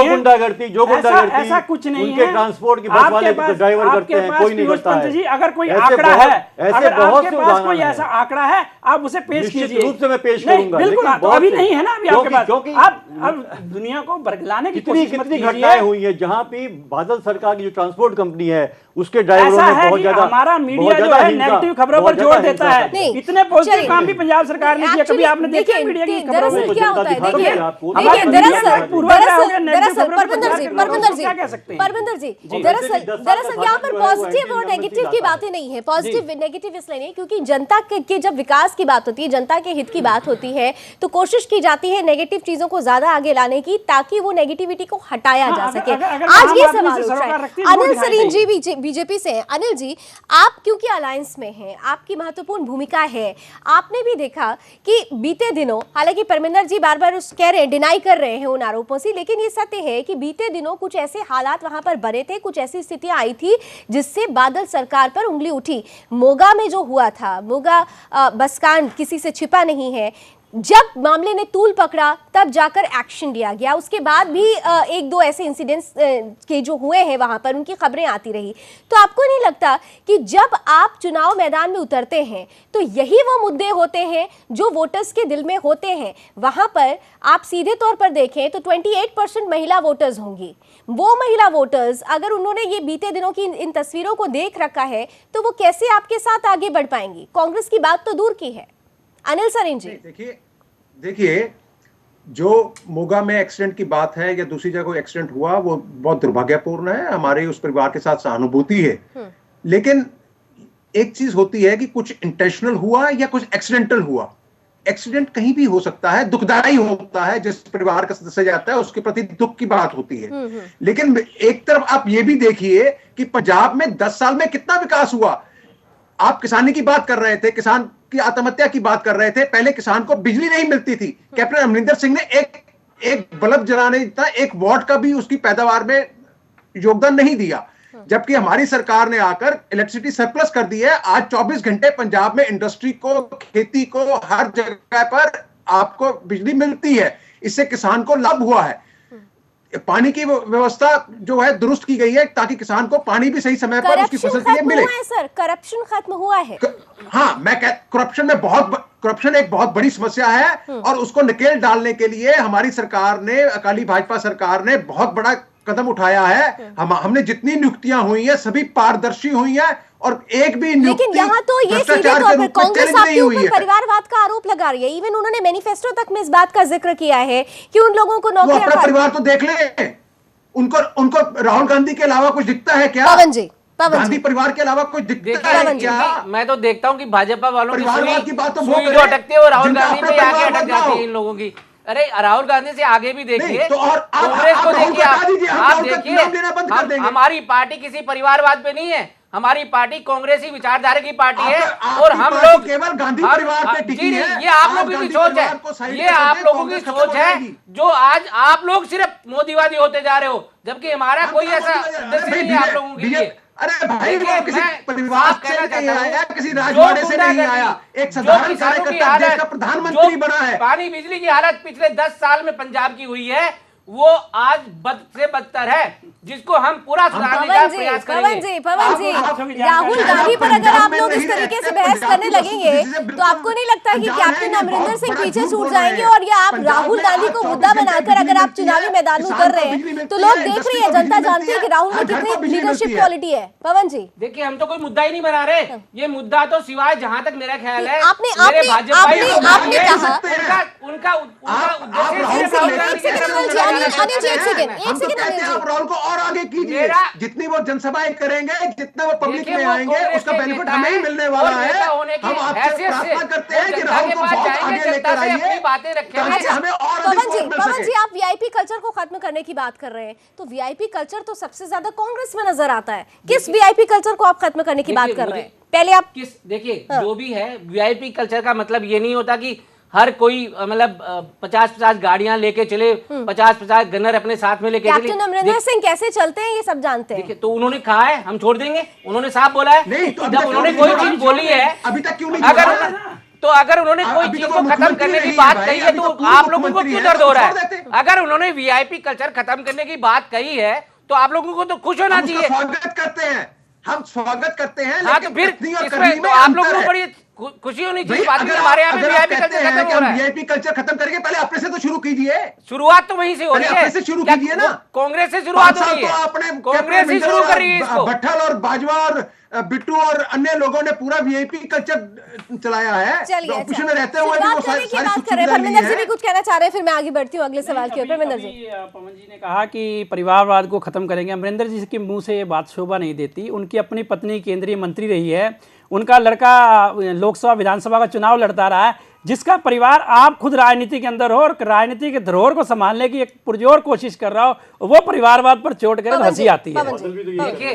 गुंडागर्दी, ऐसा कुछ नहीं उनके है। ट्रांसपोर्ट की बस वाले ड्राइवर करते हैं, कोई नहीं करता है। जी, अगर कोई आंकड़ा है, अगर आपके पास कोई ऐसा आंकड़ा है, आप उसे पेश कीजिए। रूप से मैं पेश करूंगा, बिल्कुल। अभी नहीं है ना, अभी आपके पास। क्योंकि आप अब दुनिया को बरगलाने की कोशिश मत कितनी कीजिए। घटनाएं हुई है जहां पे बादल सरकार की जो ट्रांसपोर्ट कंपनी है उसके ड्राइवरों ने बहुत ज्यादा, हमारा मीडिया जो है नेगेटिव खबरों पर जोर देता है। इतने पॉजिटिव काम भी पंजाब सरकार ने किया, कभी आपने देखा है मीडिया की खबरों में? क्या होता है, देखिए दरअसल यहाँ पर पॉजिटिव और नेगेटिव की बातें नहीं है। पॉजिटिव नेगेटिव इसलिए नहीं क्योंकि जनता के जब विकास की बात होती है, जनता के हित की बात होती है, तो कोशिश की जाती है नेगेटिव चीजों को ज्यादा आगे लाने की, ताकि वो नेगेटिविटी को हटाया जा सके। आज ये सवाल उठ रहा है। अनिल सरीन जी बीजेपी से हैं। अनिल जी, आप क्योंकि अलायंस में हैं, आपकी महत्वपूर्ण भूमिका है। आपने भी देखा कि बीते दिनों, हालांकि परमिंदर जी बार बार कह रहे हैं, डिनाई कर रहे हैं उन आरोपों से, लेकिन ये सत्य है कि बीते दिनों कुछ ऐसे हालात वहां पर बने थे, कुछ ऐसी स्थितियां आई थी जिससे बादल सरकार पर उंगली उठी। मोगा में जो हुआ था, मोगा बस कांड किसी से छिपा नहीं है। जब मामले ने तूल पकड़ा तब जाकर एक्शन लिया गया। उसके बाद भी एक दो ऐसे इंसिडेंट्स के जो हुए हैं वहां पर उनकी खबरें आती रही। तो आपको नहीं लगता कि जब आप चुनाव मैदान में उतरते हैं तो यही वो मुद्दे होते हैं जो वोटर्स के दिल में होते हैं? वहां पर आप सीधे तौर पर देखें तो 28% महिला वोटर्स होंगी। वो महिला वोटर्स अगर उन्होंने ये बीते दिनों की इन तस्वीरों को देख रखा है तो वो कैसे आपके साथ आगे बढ़ पाएंगी? कांग्रेस की बात तो दूर की है। अनिल सरीन जी, देखिए जो मोगा में एक्सीडेंट की बात है या दूसरी जगह कोई एक्सीडेंट हुआ, वो बहुत दुर्भाग्यपूर्ण है। हमारे उस परिवार के साथ सहानुभूति है, लेकिन एक चीज होती है कि कुछ इंटेंशनल हुआ या कुछ एक्सीडेंटल हुआ। एक्सीडेंट कहीं भी हो सकता है, दुखदाई होता है, जिस परिवार का सदस्य जाता है उसके प्रति दुख की बात होती है। लेकिन एक तरफ आप ये भी देखिए कि पंजाब में 10 साल में कितना विकास हुआ। आप किसानी की बात कर रहे थे, किसान की आत्महत्या की बात कर रहे थे। पहले किसान को बिजली नहीं मिलती थी। कैप्टन अमरिंदर सिंह ने एक बल्ब जलाने जितना 1 वॉट का भी उसकी पैदावार में योगदान नहीं दिया, जबकि हमारी सरकार ने आकर इलेक्ट्रिसिटी सरप्लस कर दी है। आज 24 घंटे पंजाब में इंडस्ट्री को, खेती को, हर जगह पर आपको बिजली मिलती है। इससे किसान को लाभ हुआ है। पानी की व्यवस्था जो है दुरुस्त की गई है ताकि किसान को पानी भी सही समय पर उसकी फसल के लिए मिले। सर, करप्शन खत्म हुआ है। हाँ, मैं करप्शन एक बहुत बड़ी समस्या है और उसको नकेल डालने के लिए हमारी सरकार ने, अकाली भाजपा सरकार ने बहुत बड़ा कदम उठाया है। हमने जितनी नियुक्तियां हुई हैं सभी पारदर्शी हुई हैं और एक भी लेकिन यहाँ तो ये सीधे तौर पर कांग्रेस आपके ऊपर परिवारवाद का आरोप लगा रही है। इवन उन्होंने मैनिफेस्टो तक में इस बात का जिक्र किया है कि उन लोगों को नौकरियां, अपना परिवार तो देख ले, उनको राहुल गांधी के अलावा कुछ दिखता है क्या? पवन जी, गांधी परिवार के अलावा कुछ दिखता है क्या? मैं तो देखता हूँ कि भाजपा वालों की की बात तो सुई जो अटकती है वो राहुल गांधी पे आगे अटक जाती है इन लोगों की। अरे राहुल गांधी से आगे भी देखिए, तो और कांग्रेस को देखिए, आप देखिए हमारी पार्टी किसी परिवारवाद पे नहीं है। हमारी पार्टी कांग्रेसी विचारधारा की पार्टी है और हम लोग केवल गांधी परिवार पे टिकी है। ये आप लोगों की सोच है, ये आप लोगों की सोच है जो आज आप लोग सिर्फ मोदीवादी होते जा रहे हो, जबकि हमारा कोई ऐसा उद्देश्य नहीं है आप लोगों के लिए। अरे भाई, वो किसी परिवार से नहीं आया, किसी राजवाड़े से नहीं आया, एक साधारण कार्यकर्ता देश का प्रधानमंत्री बना है। पानी बिजली की हालत पिछले 10 साल में पंजाब की हुई है, वो आज बद से बदतर है, जिसको हम पूरा सुधारने का प्रयास करेंगे। पवन जी, राहुल गांधी पर अगर आप लोग इस तरीके से बहस करने लगेंगे तो आपको नहीं लगता कि कैप्टन अमरिंदर सिंह पीछे छूट जाएंगे? और या आप राहुल गांधी को मुद्दा बनाकर अगर आप चुनावी मैदान में उतर रहे हैं तो लोग देख रही है, जनता जानती है कि राहुल में कितनी लीडरशिप क्वालिटी है। पवन जी देखिए, हम तो कोई मुद्दा ही नहीं बना रहे, ये मुद्दा तो सिवाय जहां तक मेरा ख्याल है आपने मेरे आपने भाजपा आपने आपने कहा उनका आप राहुल को और आगे कीजिए, जितनी वो जनसभाएं करेंगे, जितना वो पब्लिक में आएंगे, उसका बेनिफिट हमें ही मिलने वाला है। हम आपसे प्रार्थना करते हैं कि राहुल को बहुत आगे लेकर आइए, ताकि हमें और अधिक वोट मिल पवन सके। जी, आप वीआईपी कल्चर को खत्म करने की बात कर रहे हैं, तो वीआईपी कल्चर तो सबसे ज्यादा कांग्रेस में नजर आता है। किस वीआईपी कल्चर को आप खत्म करने की बात कर रहे हैं? पहले आप देखिए, जो भी है वीआईपी कल्चर का मतलब ये नहीं होता कि हर कोई मतलब 50-50 गाड़ियां लेके चले, 50-50 गनर अपने साथ में लेके चले। कैप्टन अमरिंदर सिंह कैसे चलते हैं ये सब जानते हैं। देखिए, तो उन्होंने कहा है हम छोड़ देंगे, उन्होंने साफ बोला है। नहीं, तो जब उन्होंने कोई चीज बोली है, अभी तक क्यों नहीं अगर उन्होंने कोई चीज को खत्म करने की बात कही है तो आप लोगों को क्यों दर्द हो रहा है? अगर उन्होंने वीआईपी कल्चर खत्म करने की बात कही है तो आप लोगों को तो खुश होना चाहिए। स्वागत करते हैं, हम स्वागत करते हैं, हाँ, तो फिर इसमें तो आप लोगों को बड़ी खुशी होनी चाहिए बात में। हमारे यहाँ पे वीआईपी कल्चर खत्म हो रहा है। वीआईपी कल्चर खत्म करके पहले अपने से तो शुरू कीजिए। शुरुआत तो वहीं से हो रही है, अपने से शुरू कीजिए ना। कांग्रेस से शुरुआत हो रही है, कांग्रेस ही शुरू कर रही है इसको। भट्टल और बाजवा और बिट्टू और अन्य लोगों ने पूरा वीआईपी कल्चर चलाया है। ऑपोजिशन में रहते हुए भी वो सारी परमिंदर जी भी कुछ कहना चाह रहे हैं, फिर मैं आगे बढ़ती हूँ अगले सवाल की ओर। परमिंदर जी, पवन जी ने कहा कि परिवारवाद को खत्म करेंगे। अमरिंदर जी के मुंह से ये बात शोभा नहीं देती। उनकी अपनी पत्नी केंद्रीय मंत्री रही है, उनका लड़का लोकसभा विधानसभा का चुनाव लड़ता रहा है, जिसका परिवार आप खुद राजनीति के अंदर हो और राजनीति के धरोहर को संभालने की एक पुरजोर कोशिश कर रहा हो, वो परिवारवाद पर चोट करे तो हंसी आती है। देखिए,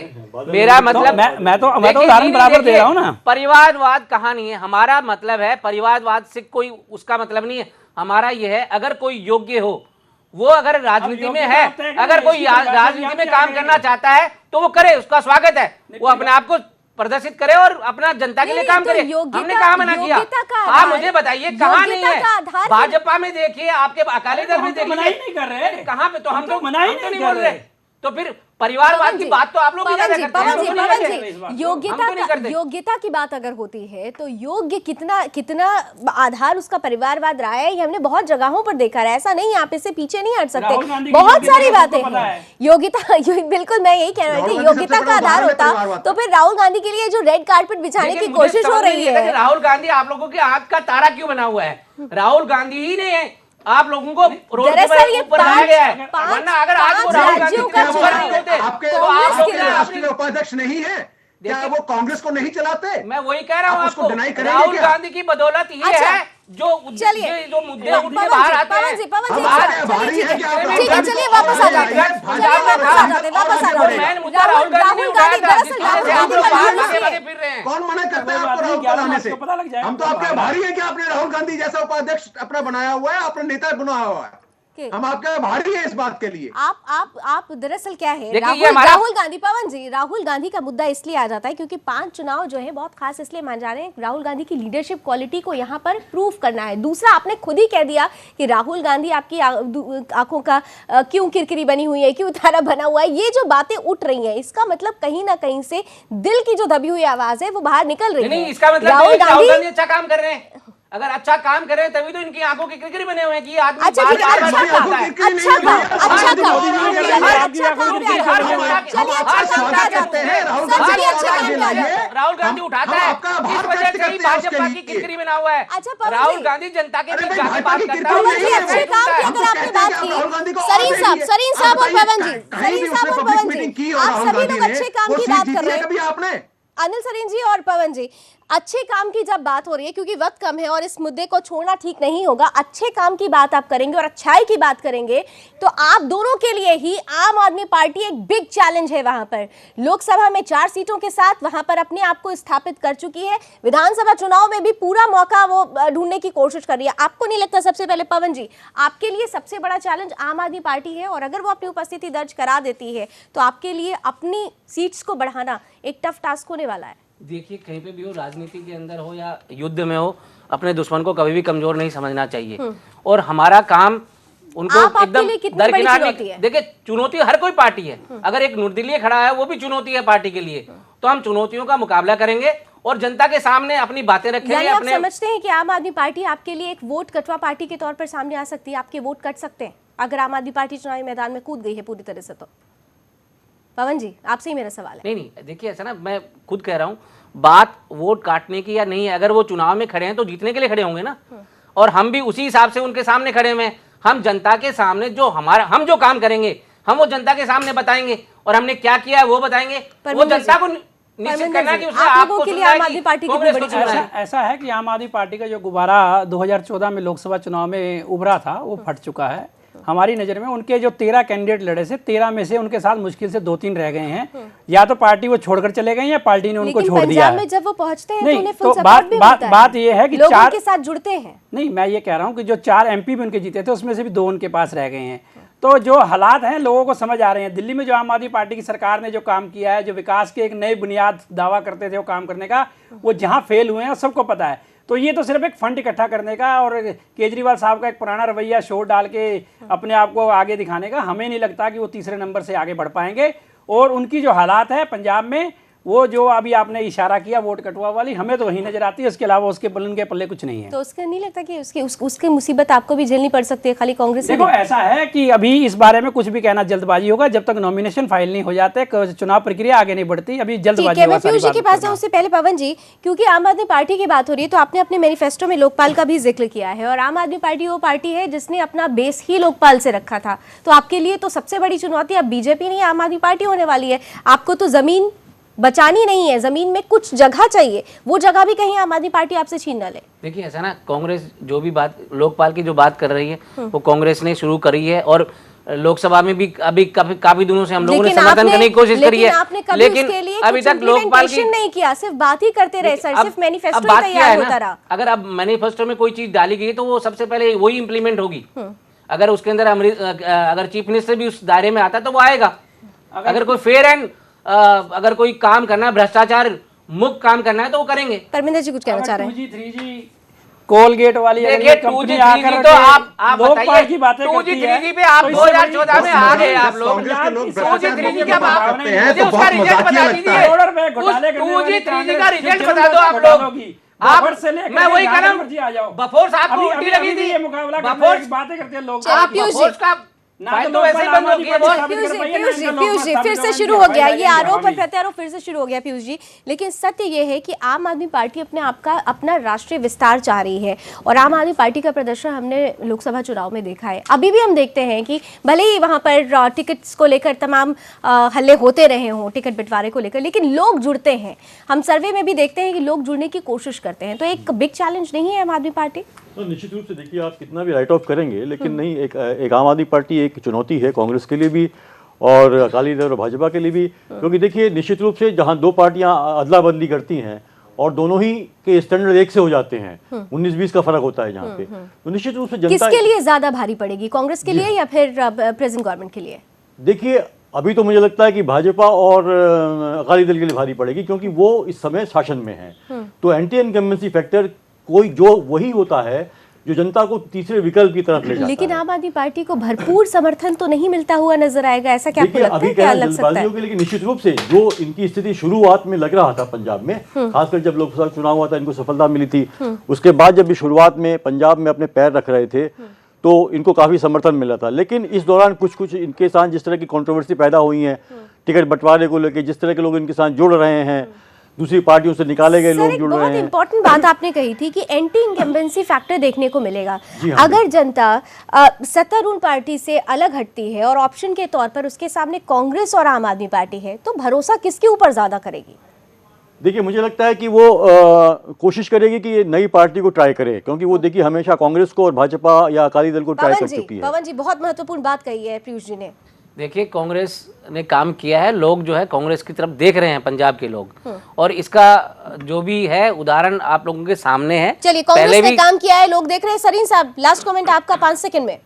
मेरा मतलब मैं तो उदाहरण बराबर दे रहा हूँ ना। परिवारवाद कहाँ नहीं है, हमारा मतलब है परिवारवाद से कोई उसका मतलब नहीं है। हमारा ये है, अगर कोई योग्य हो, वो अगर राजनीति में है, अगर कोई राजनीति में काम करना चाहता है तो वो करे, उसका स्वागत है। वो अपने आप को प्रदर्शित करे और अपना जनता के लिए काम करे। हमने कहा मना किया? आप मुझे बताइए कहाँ नहीं है? भाजपा में देखिए, आपके अकाली दल में देखिए, नहीं कर रहे कहाँ पे? तो हम तो मना ही नहीं बोल रहे। तो फिर परिवारवाद की बात तो आप लोग ज्यादा करते हैं। योग्यता की बात अगर होती है तो योग्य कितना आधार उसका परिवारवाद रहा है, ये हमने बहुत जगहों पर देखा है। ऐसा नहीं, आप इससे पीछे नहीं हट सकते। बहुत सारी बातें हैं। योग्यता बिल्कुल, मैं यही कह रही थी, योग्यता का आधार होता तो फिर राहुल गांधी के लिए जो रेड कारपेट बिछाने की कोशिश हो रही है। राहुल गांधी आप लोगों के आंख का तारा क्यों बना हुआ है? राहुल गांधी ही नहीं है, आप लोगों को रोड पर लाया गया है। वरना अगर आज वो राहुल गांधी नहीं होते, राष्ट्रीय उपाध्यक्ष नहीं है, क्या वो कांग्रेस को नहीं चलाते? मैं वही कह रहा हूँ आपको, राहुल गांधी की बदौलत ये है जो मुद्दे उठ के बाहर आते हैं। ठीक है, चलिए वापस आ जाते हैं। कौन मना करता है आपको राहुल को लाने से? हम तो आपके आभारी हैं कि आपने राहुल गांधी जैसा उपाध्यक्ष अपना बनाया हुआ है, अपना नेता बनाया हुआ है। हम आपके आभारी हैं इस बात के लिए। आप दरअसल क्या है, राहुल गांधी, पवन जी, राहुल गांधी का मुद्दा इसलिए आ जाता है क्योंकि 5 चुनाव जो है बहुत खास इसलिए मान जा रहे हैं, राहुल गांधी की लीडरशिप क्वालिटी को यहाँ पर प्रूव करना है। दूसरा, आपने खुद ही कह दिया कि राहुल गांधी आपकी आंखों का क्यों किरकिरी बनी हुई है, क्यों तारा बना हुआ है। ये जो बातें उठ रही है, इसका मतलब कहीं ना कहीं से दिल की जो दबी हुई आवाज है वो बाहर निकल रही है। इसका मतलब राहुल गांधी अच्छा काम कर रहे हैं। अगर अच्छा काम करें तभी तो इनकी आंखों की किरकिरी बने हुए हैं कि आदमी अच्छा ठीक है, अच्छा काम राहुल गांधी उठाता है, इस वजह से ही भाजपा की किरकिरी बना हुआ है। राहुल गांधी जनता के बीच जाके बात करता है। अच्छे काम की अगर आपने बात की, सरीन साहब और पवन जी, आप सभी लोग अच्छे काम की बात कर रहे हैं। अनिल सरीन जी और पवन जी, अच्छे काम की जब बात हो रही है, क्योंकि वक्त कम है और इस मुद्दे को छोड़ना ठीक नहीं होगा, अच्छे काम की बात आप करेंगे और अच्छाई की बात करेंगे तो आप दोनों के लिए ही आम आदमी पार्टी एक बिग चैलेंज है। वहां पर लोकसभा में 4 सीटों के साथ वहां पर अपने आप को स्थापित कर चुकी है, विधानसभा चुनाव में भी पूरा मौका वो ढूंढने की कोशिश कर रही है। आपको नहीं लगता, सबसे पहले पवन जी, आपके लिए सबसे बड़ा चैलेंज आम आदमी पार्टी है और अगर वो अपनी उपस्थिति दर्ज करा देती है तो आपके लिए अपनी सीट्स को बढ़ाना एक टफ टास्क होने वाला है? देखिए, कहीं पे भी हो, राजनीति के अंदर हो या युद्ध में हो, अपने दुश्मन को कभी भी कमजोर नहीं समझना चाहिए। और हमारा काम उनको आप आपके एकदम लिए कितनी बड़ी दरकिनार चुनौती नहीं। है? देखिए, चुनौती हर कोई पार्टी है, अगर एक निर्दलीय खड़ा है वो भी चुनौती है पार्टी के लिए, तो हम चुनौतियों का मुकाबला करेंगे और जनता के सामने अपनी बातें रखेंगे। यानी आप अपने समझते हैं कि आम आदमी पार्टी आपके लिए एक वोट कटवा पार्टी के तौर पर सामने आ सकती है, आपके वोट कट सकते हैं अगर आम आदमी पार्टी चुनावी मैदान में कूद गई है पूरी तरह से? तो पवन जी, आपसे ही मेरा सवाल है। नहीं नहीं, देखिए ऐसा ना, मैं खुद कह रहा हूँ, बात वोट काटने की या नहीं है, अगर वो चुनाव में खड़े हैं तो जीतने के लिए खड़े होंगे ना, और हम भी उसी हिसाब से उनके सामने खड़े हुए हैं। हम जनता के सामने हम जो काम करेंगे हम वो जनता के सामने बताएंगे, और हमने क्या किया है वो बताएंगे। वो जनता को निश्चित करना है कि उसने आपको के लिए आम आदमी पार्टी कितनी बड़ी चुनौती है? ऐसा है कि आम आदमी पार्टी का जो गुब्बारा 2014 में लोकसभा चुनाव में उभरा था वो फट चुका है। हमारी नज़र में उनके जो 13 कैंडिडेट लड़े से 13 में से उनके साथ मुश्किल से 2-3 रह गए हैं, या तो पार्टी वो छोड़कर चले गए या पार्टी ने उनको छोड़ दिया है। में जब वो पहुंचते हैं तो नहीं, उन्हें तो फुल सपोर्ट भी मिलता है। बात ये है कि लोग 4 उनके साथ जुड़ते हैं। नहीं, मैं ये कह रहा हूँ कि जो 4 MP भी उनके जीते थे उसमें से भी 2 उनके पास रह गए हैं। तो जो हालात हैं लोगों को समझ आ रहे हैं। दिल्ली में जो आम आदमी पार्टी की सरकार ने जो काम किया है, जो विकास के एक नई बुनियाद दावा करते थे वो काम करने का, वो जहाँ फेल हुए हैं सबको पता है। तो ये तो सिर्फ एक फंड इकट्ठा करने का और केजरीवाल साहब का एक पुराना रवैया शोर डाल के अपने आप को आगे दिखाने का, हमें नहीं लगता कि वो तीसरे नंबर से आगे बढ़ पाएंगे। और उनकी जो हालात है पंजाब में, वो जो अभी आपने इशारा किया वोट कटवा वाली, हमें तो वही नजर आती है, उसके अलावा उसके उनके पल्ले कुछ नहीं है। तो उसका नहीं लगता कि उसकी मुसीबत आपको भी झेलनी पड़ सकती है, खाली कांग्रेस? देखो, ऐसा है कि अभी इस बारे में कुछ भी कहना जल्दबाजी होगा। जब तक नॉमिनेशन फाइल नहीं हो जाते चुनाव प्रक्रिया आगे नहीं बढ़ती, अभी जल्दबाजी होगा। मैं पीयूष जी के पास जाऊं उससे पहले पवन जी, क्योंकि आम आदमी पार्टी की बात हो रही है तो आपने अपने मैनिफेस्टो में लोकपाल का भी जिक्र किया है, और आम आदमी पार्टी वो पार्टी है जिसने अपना बेस ही लोकपाल से रखा था। तो आपके लिए तो सबसे बड़ी चुनौती अब बीजेपी नहीं, आम आदमी पार्टी होने वाली है। आपको तो जमीन बचानी नहीं है, जमीन में कुछ जगह चाहिए, वो जगह भी कहीं आम आदमी पार्टी आपसे छीन ना ले। देखिए ऐसा ना, कांग्रेस जो भी बात लोकपाल की जो बात कर रही है वो कांग्रेस ने शुरू करी है, और लोकसभा में भी अभी काफी दिनों से हम लोगों ने समर्थन करने की कोशिश करी है, लेकिन अभी तक लोकपाल की नहीं किया, सिर्फ बात ही करते रहे सर, सिर्फ मैनिफेस्टो तैयार होता रहा। अगर अब मैनिफेस्टो में कोई चीज डाली गई तो वो सबसे पहले वही इंप्लीमेंट होगी। अगर उसके अंदर अगर चीफ मिनिस्टर भी उस दायरे में आता तो वो आएगा। अगर कोई फेयर एंड अगर कोई काम करना है, भ्रष्टाचार मुक्त काम करना है तो वो करेंगे। परमिंदर जी कुछ कहना चाह रहे हैं? 2G 3G कोलगेट वाली देखिए 2G 3G तो आप बताइए, 2G 3G पे आप 2014 में आ गए आप लोग। 2G 3G क्या बात करते हैं, तो उसका रिजल्ट बता दीजिए। 2G 3G का रिजल्ट बता दो आप लोग। आप मैं वही कह रहा हूँ, बफोर्स आपको उल्टी लगी थी, बफोर्स बातें करते हैं लोग। आप बफोर्स का तो वैसे ही बंद हो गया। पीयूष जी फिर से शुरू हो गया ये आरोप और प्रत्यारोप, फिर से शुरू हो गया पीयूष जी। लेकिन सत्य ये है कि आम आदमी पार्टी अपना राष्ट्रीय विस्तार चाह रही है, और आम आदमी पार्टी का प्रदर्शन हमने लोकसभा चुनाव में देखा है। अभी भी हम देखते हैं कि भले ही वहां पर टिकट्स को लेकर तमाम हल्ले होते रहे हों, टिकट बंटवारे को लेकर, लेकिन लोग जुड़ते हैं। हम सर्वे में भी देखते हैं कि लोग जुड़ने की कोशिश करते हैं। तो एक बिग चैलेंज नहीं है आम आदमी पार्टी? तो निश्चित रूप से देखिए, आप कितना भी राइट ऑफ करेंगे, लेकिन नहीं, एक आम आदमी पार्टी एक चुनौती है कांग्रेस के लिए भी और अकाली दल और भाजपा के लिए भी। क्योंकि देखिए, निश्चित रूप से जहां 2 पार्टियां अदला बदली करती हैं और दोनों ही के स्टैंडर्ड एक से हो जाते हैं, 19-20 का फर्क होता है जहाँ पे, तो निश्चित रूप से जनता किसके लिए ज्यादा भारी पड़ेगी, कांग्रेस के लिए या फिर प्रेजेंट गवर्नमेंट के लिए? देखिए, अभी तो मुझे लगता है कि भाजपा और अकाली दल के लिए भारी पड़ेगी, क्योंकि वो इस समय शासन में है। तो एंटी इनकम्बेंसी फैक्टर वही होता है जो जनता को तीसरे विकल्प की तरफ ले जाता है। लेकिन आम आदमी पार्टी को भरपूर समर्थन तो नहीं मिलता हुआ नजर आएगा, ऐसा क्या आपको लगता है? क्या लग सकता है? लेकिन निश्चित रूप से जो इनकी स्थिति शुरुआत में लग रहा था पंजाब में, खासकर जब लोकसभा चुनाव हुआ था, इनको सफलता मिली थी। उसके बाद जब भी शुरुआत में पंजाब में अपने पैर रख रहे थे तो इनको काफी समर्थन मिला था। लेकिन इस दौरान कुछ इनके साथ जिस तरह की कंट्रोवर्सी पैदा हुई है, टिकट बंटवारे को लेकर जिस तरह के लोग इनके साथ जुड़ रहे हैं, दूसरी पार्टियों से निकाले गए लोग जुड़ रहे हैं। बहुत इंपॉर्टेंट बात आपने कही थी कि एंटी इनकम्बेंसी फैक्टर देखने को मिलेगा। हाँ, अगर जनता सत्तारूढ़ पार्टी से अलग हटती है और ऑप्शन के तौर पर उसके सामने कांग्रेस और आम आदमी पार्टी है, तो भरोसा किसके ऊपर ज्यादा करेगी? देखिए, मुझे लगता है कि वो कोशिश करेगी कि ये नई पार्टी को ट्राई करे, क्योंकि वो देखिए हमेशा कांग्रेस को और भाजपा या अकाली दल को ट्राई कर चुकी है। पवन जी बहुत महत्वपूर्ण बात कही है पीयूष जी ने। देखिए, कांग्रेस ने काम किया है, लोग जो है कांग्रेस की तरफ देख रहे हैं, पंजाब के लोग, और इसका जो भी है उदाहरण आप लोगों के सामने है। चलिए, कांग्रेस ने काम किया है, लोग देख रहे हैं। सरीन साहब, लास्ट कमेंट आपका 5 सेकंड में।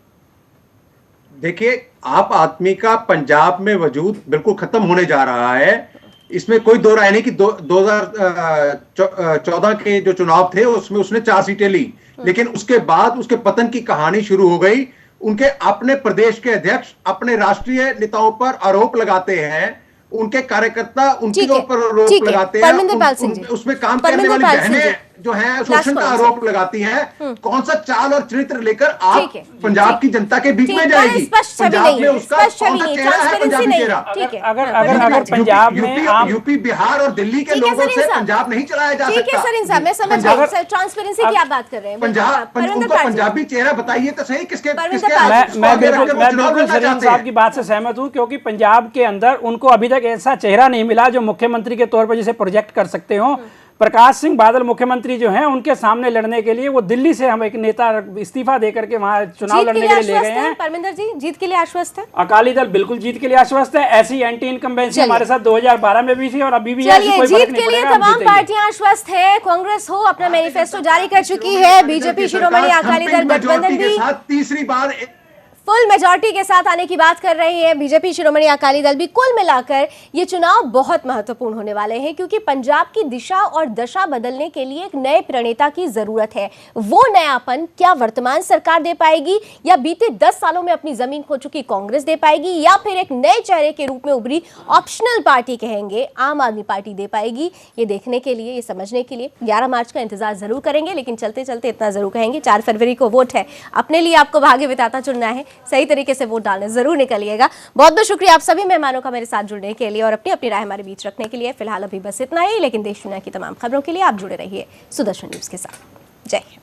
देखिए, आप आदमी का पंजाब में वजूद बिल्कुल खत्म होने जा रहा है, इसमें कोई दो राय नहीं कि 2014 के जो चुनाव थे उसमें उसने 4 सीटें ली, लेकिन उसके बाद उसके पतन की कहानी शुरू हो गई। उनके अपने प्रदेश के अध्यक्ष अपने राष्ट्रीय नेताओं पर आरोप लगाते हैं, उनके कार्यकर्ता उनके ऊपर आरोप लगाते हैं, उसमें काम करने वाली बहनें जो हैं शोषण का आरोप लगाती हैं। कौन सा चाल और चरित्र लेकर आप पंजाब की जनता के बीच में जाएगी? पंजाब में उसका कौन सा चेहरा है? पंजाबी चेहरा। अगर पंजाब में यूपी, बिहार और दिल्ली के लोगों से पंजाब नहीं चलाया जा सकता। मैं समझ गई ट्रांसपेरेंसी की आप बात कर रहे हैं। पंजाब उनको पंजाबी चेहरा बताइए तो सही, किसके मैं बिल्कुल सलीम साहब की बात से सहमत हूं, क्योंकि पंजाब के अंदर उनको अभी तक ऐसा चेहरा नहीं मिला जो मुख्यमंत्री के तौर पर जिसे प्रोजेक्ट कर सकते हो। प्रकाश सिंह बादल मुख्यमंत्री जो हैं, उनके सामने लड़ने के लिए वो दिल्ली से हम एक नेता इस्तीफा देकर के वहां चुनाव लड़ने के लिए ले गए हैं। परमिंदर जी जीत के लिए आश्वस्त है? अकाली दल बिल्कुल जीत के लिए आश्वस्त है। ऐसी एंटी इनकम्बेंसी हमारे साथ 2012 में भी थी और अभी भी है। जीत के लिए तमाम पार्टियां आश्वस्त है। कांग्रेस हो अपना मैनिफेस्टो जारी कर चुकी है, बीजेपी शिरोमणि अकाली दल गठबंधन भी तीसरी बार फुल मेजॉरिटी के साथ आने की बात कर रही है। बीजेपी शिरोमणि अकाली दल भी। कुल मिलाकर ये चुनाव बहुत महत्वपूर्ण होने वाले हैं, क्योंकि पंजाब की दिशा और दशा बदलने के लिए एक नए प्रणेता की जरूरत है। वो नयापन क्या वर्तमान सरकार दे पाएगी, या बीते 10 सालों में अपनी जमीन खो चुकी कांग्रेस दे पाएगी, या फिर एक नए चेहरे के रूप में उभरी ऑप्शनल पार्टी कहेंगे आम आदमी पार्टी दे पाएगी? ये देखने के लिए, ये समझने के लिए 11 मार्च का इंतजार जरूर करेंगे। लेकिन चलते चलते इतना जरूर कहेंगे, 4 फरवरी को वोट है। अपने लिए आपको भाग्य विधाता चुनना है, सही तरीके से वोट डालने जरूर निकलिएगा। बहुत बहुत शुक्रिया आप सभी मेहमानों का मेरे साथ जुड़ने के लिए और अपनी अपनी राय हमारे बीच रखने के लिए। फिलहाल अभी बस इतना ही, लेकिन देश दुनिया की तमाम खबरों के लिए आप जुड़े रहिए सुदर्शन न्यूज के साथ। जय हिंद।